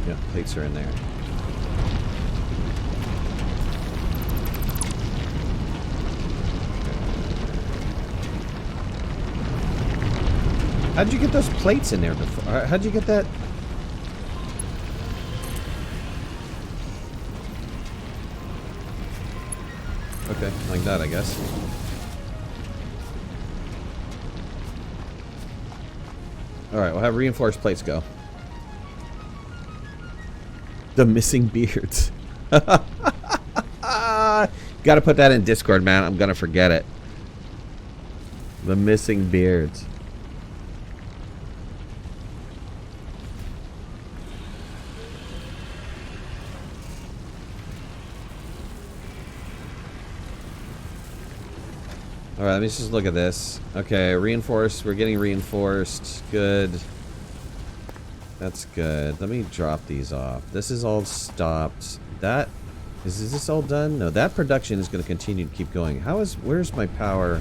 Yeah, plates are in there. How'd you get those plates in there before? How'd you get that? Okay, like that, I guess. Alright, we'll have reinforced plates go. The missing beards. Gotta put that in Discord, man. I'm gonna forget it. The missing beards. Alright, let me just look at this. Okay, reinforced. We're getting reinforced. Good. That's good. Let me drop these off. This is all stopped. That... Is this all done? No, that production is going to continue to keep going. Where's my power?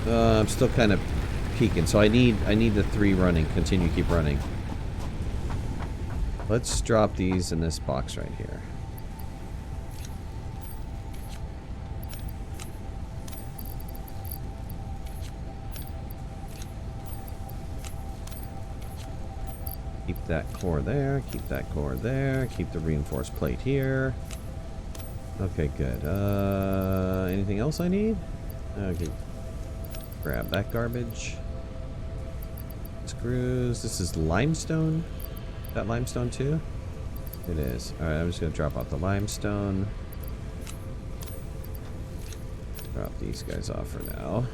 I'm still kind of peaking, so I need the 3 running. Continue, keep running. Let's drop these in this box right here. Keep that core there, keep that core there, keep the reinforced plate here. Okay, good. Anything else I need? Okay. Grab that garbage. Screws. This is limestone. Is that limestone too? It is. Alright, I'm just gonna drop off the limestone. Drop these guys off for now.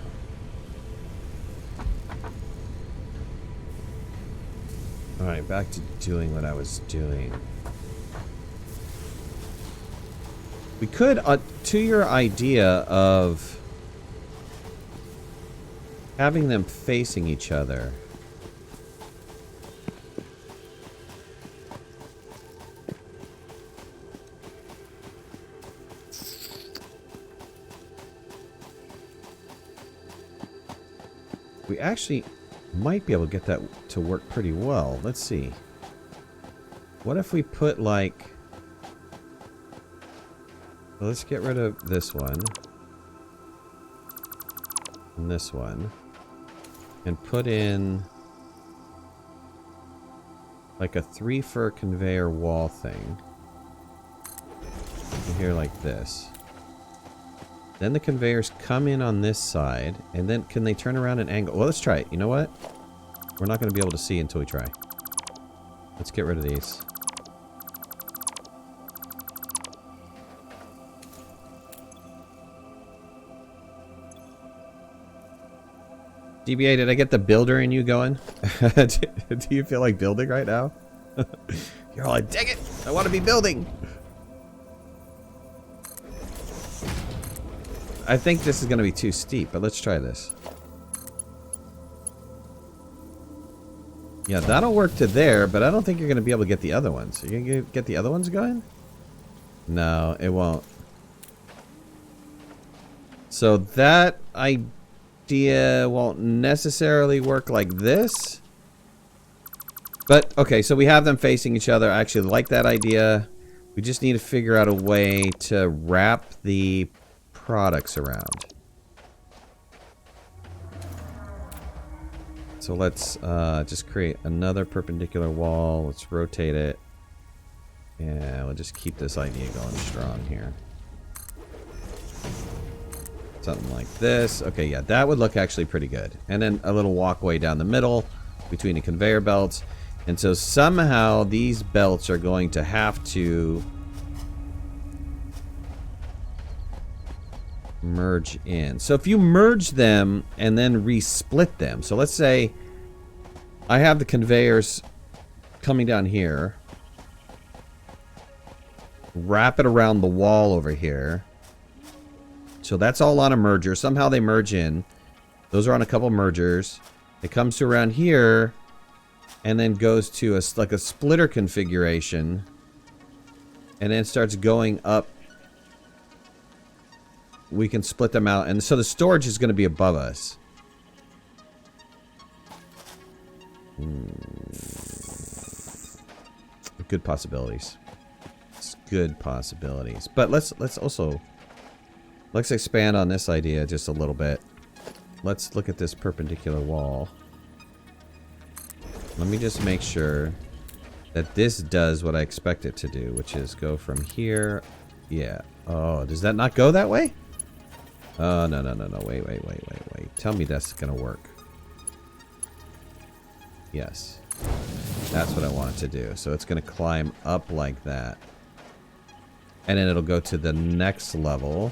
Alright, back to doing what I was doing. We could, to your idea of having them facing each other. We actually might be able to get that to work pretty well. Let's see. What if we put like... Well, let's get rid of this one. And this one. And put in... like a 3-fur conveyor wall thing. In here like this. Then the conveyors come in on this side, and then can they turn around and angle? Well, let's try it. You know what? We're not going to be able to see until we try. Let's get rid of these. DBA, did I get the builder in you going? Do you feel like building right now? You're all like, dang it! I want to be building! I think this is going to be too steep, but let's try this. Yeah, that'll work to there, but I don't think you're going to be able to get the other ones. Are you going to get the other ones going? No, it won't. So that idea won't necessarily work like this. But, okay, so we have them facing each other. I actually like that idea. We just need to figure out a way to wrap the products around. So let's just create another perpendicular wall. Let's rotate it. And we'll just keep this idea going strong here. Something like this. Okay, yeah, that would look actually pretty good. And then a little walkway down the middle between the conveyor belts. And so somehow these belts are going to have to merge in. So if you merge them and then resplit them. So let's say I have the conveyors coming down here. Wrap it around the wall over here. So that's all on a merger. Somehow they merge in. Those are on a couple mergers. It comes to around here and then goes to like a splitter configuration and then starts going up. We can split them out, and so the storage is going to be above us. Good possibilities. It's good possibilities. But let's expand on this idea just a little bit. Let's look at this perpendicular wall. Let me just make sure that this does what I expect it to do, which is go from here. Yeah. Oh, does that not go that way? Oh, no. Wait. Tell me that's gonna work. Yes. That's what I want it to do. So it's gonna climb up like that. And then it'll go to the next level.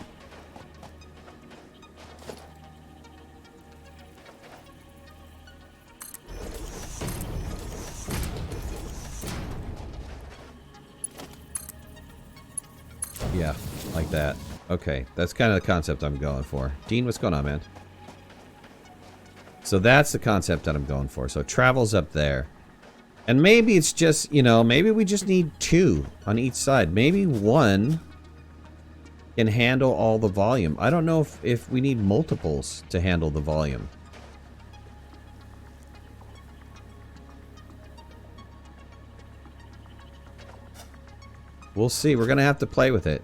Yeah, like that. Okay, that's kind of the concept I'm going for. Dean, what's going on, man? So that's the concept that I'm going for. So travel's up there. And maybe it's just, you know, maybe we just need 2 on each side. Maybe 1 can handle all the volume. I don't know if we need multiples to handle the volume. We'll see. We're going to have to play with it.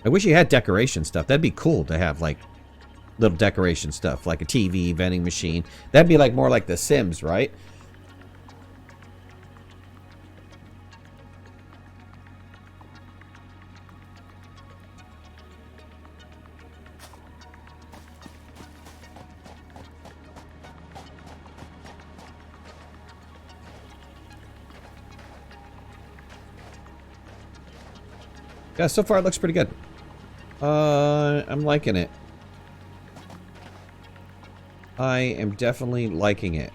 I wish you had decoration stuff. That'd be cool to have, like, little decoration stuff, like a TV, vending machine. That'd be like more like The Sims, right? Yeah, so far it looks pretty good. I'm liking it. I am definitely liking it.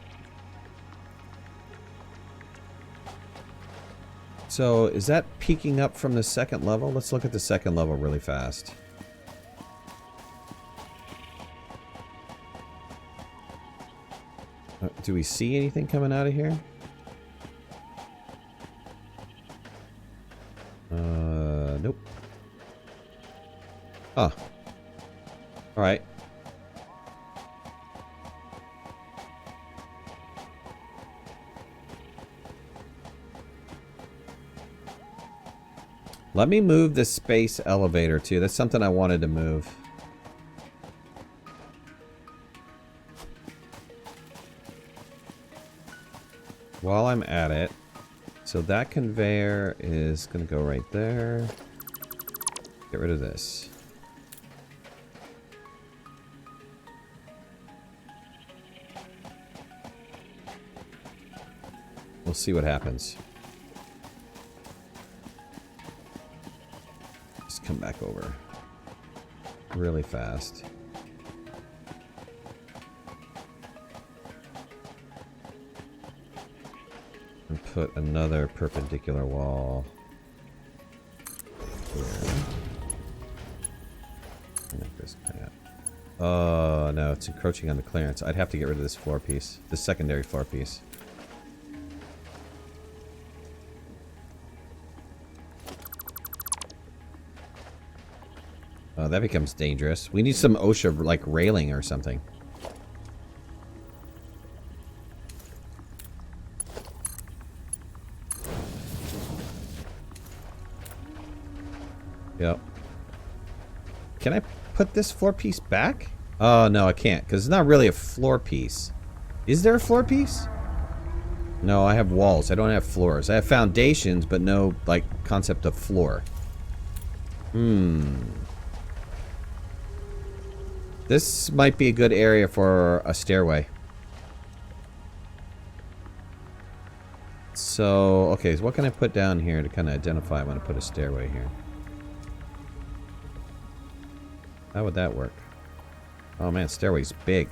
So, is that peaking up from the second level? Let's look at the second level really fast. Do we see anything coming out of here? Nope. Huh. Alright. Let me move the space elevator too. That's something I wanted to move. While I'm at it. So that conveyor is going to go right there. Get rid of this. We'll see what happens. Just come back over. Really fast. And put another perpendicular wall here. Make this kind of... Oh, no, it's encroaching on the clearance. I'd have to get rid of this floor piece. This secondary floor piece. Oh, that becomes dangerous. We need some OSHA, like, railing or something. Yep. Can I put this floor piece back? Oh, no, I can't, because it's not really a floor piece. Is there a floor piece? No, I have walls. I don't have floors. I have foundations, but no, like, concept of floor. This might be a good area for a stairway. So, okay, so what can I put down here to kind of identify I'm going to put a stairway here? How would that work? Oh man, stairway's big.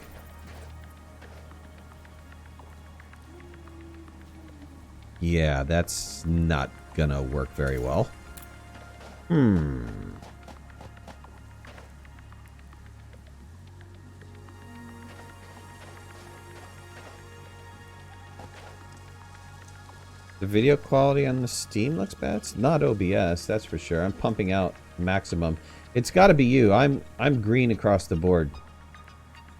Yeah, that's not gonna work very well. The video quality on the Steam looks bad. It's not OBS, that's for sure. I'm pumping out maximum. It's got to be you. I'm green across the board.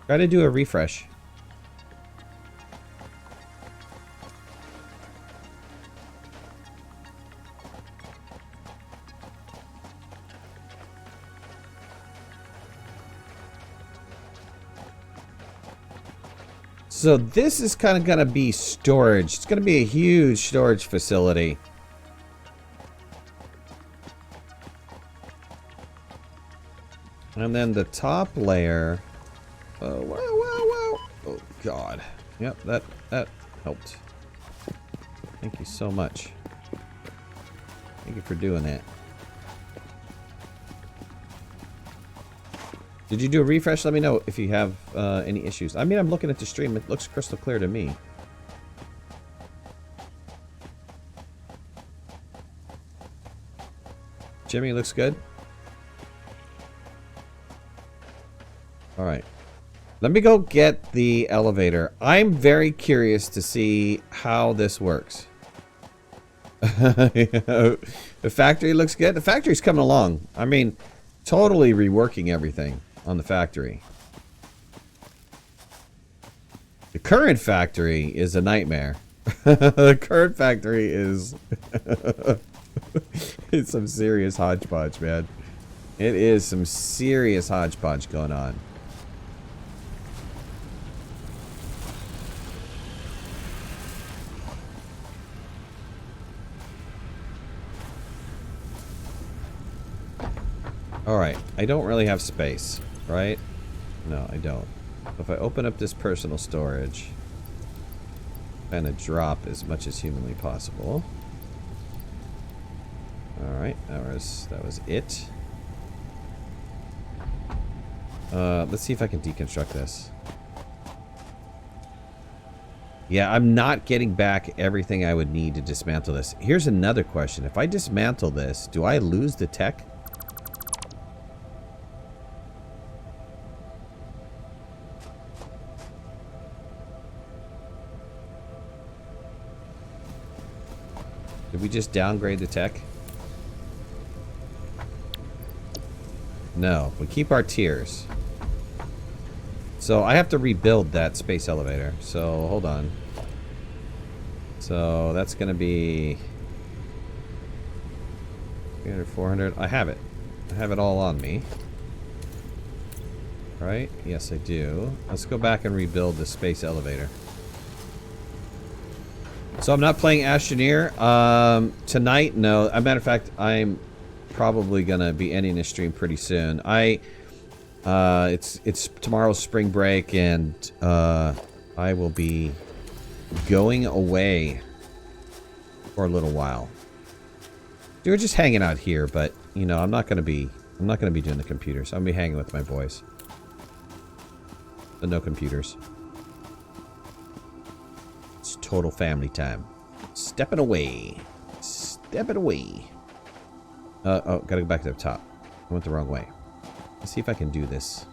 Try to do a refresh. So this is kind of going to be storage. It's going to be a huge storage facility. And then the top layer. Oh, wow, wow, wow. Oh, God. Yep, that helped. Thank you so much. Thank you for doing that. Did you do a refresh? Let me know if you have any issues. I mean, I'm looking at the stream. It looks crystal clear to me. Jimmy, looks good? Alright. Let me go get the elevator. I'm very curious to see how this works. The factory looks good. The factory's coming along. I mean, totally reworking everything on the factory. The current factory is a nightmare. The current factory is... It's some serious hodgepodge, man. It is some serious hodgepodge going on. Alright, I don't really have space, right? No, I don't. If I open up this personal storage, kind of drop as much as humanly possible. Alright, that was it. Let's see if I can deconstruct this. Yeah, I'm not getting back everything I would need to dismantle this. Here's another question. If I dismantle this, do I lose the tech? Did we just downgrade the tech? No, we keep our tiers. So I have to rebuild that space elevator. So hold on. So that's going to be 300, 400. I have it. I have it all on me. Right? Yes, I do. Let's go back and rebuild the space elevator. So I'm not playing Astroneer tonight. No, as a matter of fact, I'm probably gonna be ending the stream pretty soon. It's tomorrow's spring break, and I will be going away for a little while. We were just hanging out here, but you know, I'm not gonna be doing the computers. I'm gonna be hanging with my boys. But no computers. It's total family time. Stepping away. Stepping away. Oh, gotta go back to the top. I went the wrong way. Let's see if I can do this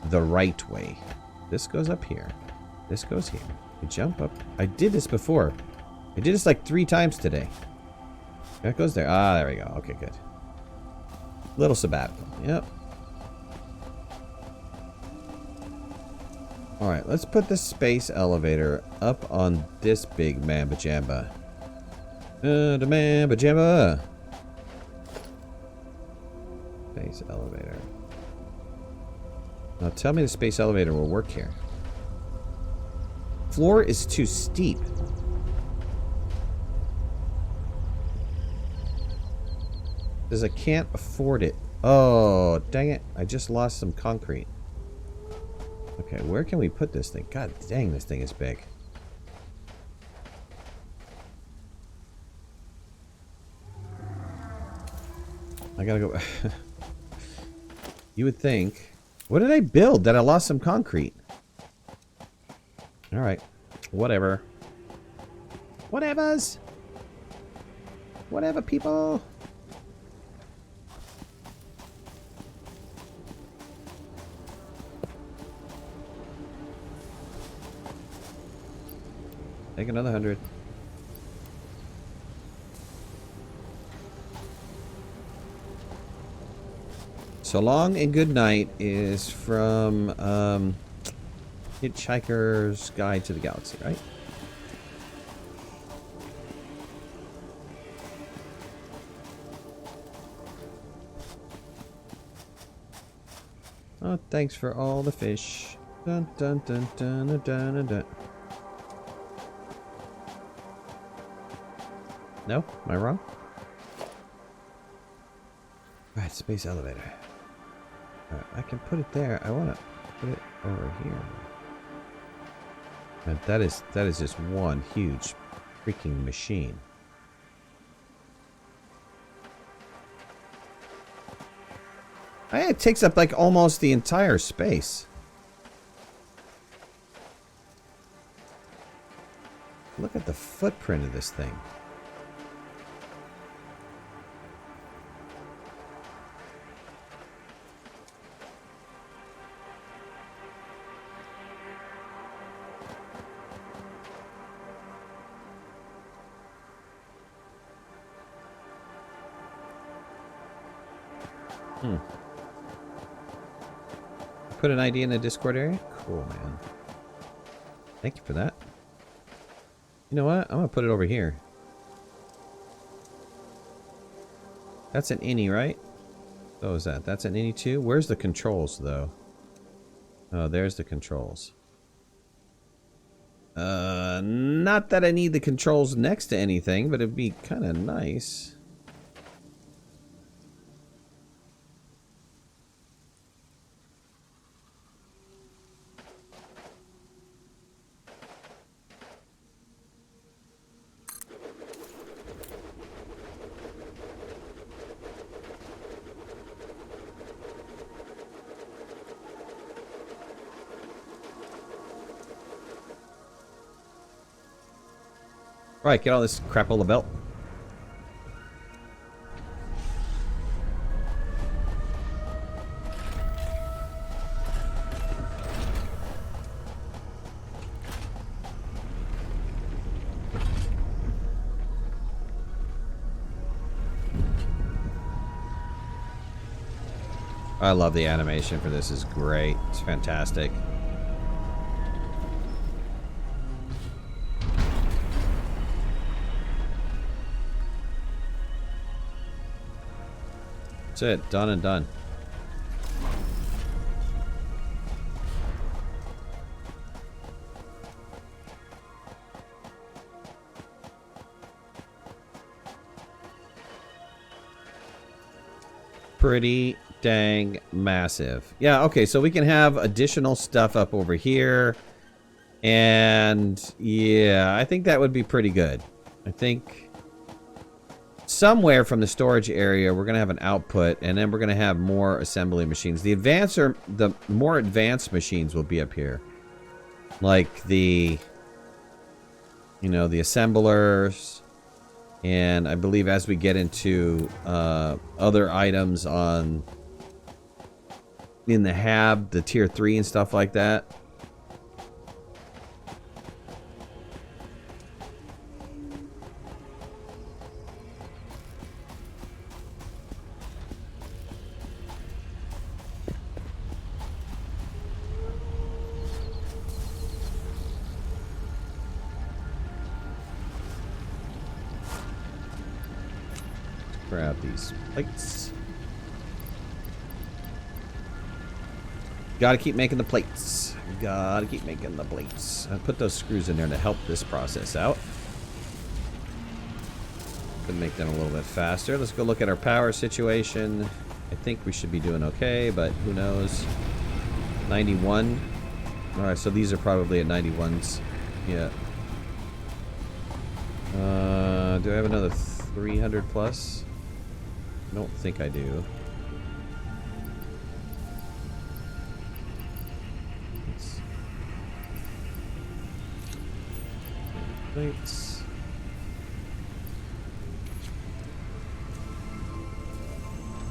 the right way. This goes up here. This goes here. You jump up. I did this before. I did this like 3 times today. That goes there. Ah, there we go. Okay, good. Little sabbatical. Yep. Alright, let's put the space elevator up on this big mamba jamba. The mamba jamba. Space elevator. Now tell me the space elevator will work here. Floor is too steep. Says I can't afford it. Oh, dang it. I just lost some concrete. Okay, where can we put this thing? God dang, this thing is big. I gotta go. You would think. What did I build that I lost some concrete? Alright. Whatever. Whatevers. Whatever, people. Take another 100. So Long and Good Night is from Hitchhiker's Guide to the Galaxy, right? Oh, thanks for all the fish. Dun dun dun dun dun dun dun. No? Am I wrong? Alright, space elevator. Alright, I can put it there. I want to put it over here. And that is just one huge freaking machine. It takes up like almost the entire space. Look at the footprint of this thing. Put an ID in the Discord area? Cool, man. Thank you for that. You know what? I'm gonna put it over here. That's an innie, right? What was that? That's an innie too? Where's the controls, though? Oh, there's the controls. Not that I need the controls next to anything, but it'd be kind of nice. Right, get all this crap on the belt. I love the animation for this. It's great. It's fantastic. That's it. Done and done. Pretty dang massive. Yeah, okay, so we can have additional stuff up over here. And yeah, I think that would be pretty good. I think somewhere from the storage area we're gonna have an output, and then we're gonna have more assembly machines. The more advanced machines will be up here, like the the assemblers, and I believe as we get into other items in the hab, the tier 3 and stuff like that. Grab these plates. Gotta keep making the plates. Gotta keep making the plates. I put those screws in there to help this process out. Could make them a little bit faster. Let's go look at our power situation. I think we should be doing okay, but who knows. 91. Alright, so these are probably at 91s. Yeah. Do I have another 300 plus? I don't think I do. Plates.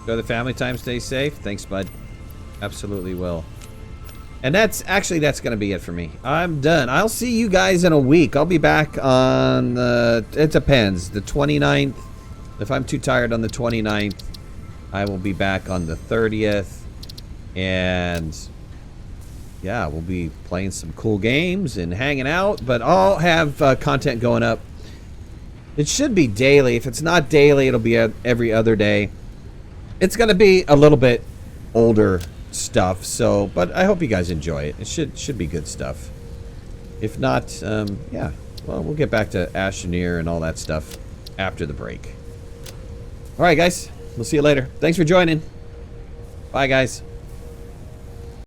Go to the family time, stay safe. Thanks, bud. Absolutely will. And that's going to be it for me. I'm done. I'll see you guys in a week. I'll be back on the, it depends, the 29th. If I'm too tired on the 29th, I will be back on the 30th. And yeah, we'll be playing some cool games and hanging out. But I'll have content going up. It should be daily. If it's not daily, it'll be every other day. It's going to be a little bit older stuff. So, but I hope you guys enjoy it. It should be good stuff. If not, yeah. Well, we'll get back to Astroneer and all that stuff after the break. All right, guys. We'll see you later. Thanks for joining. Bye, guys.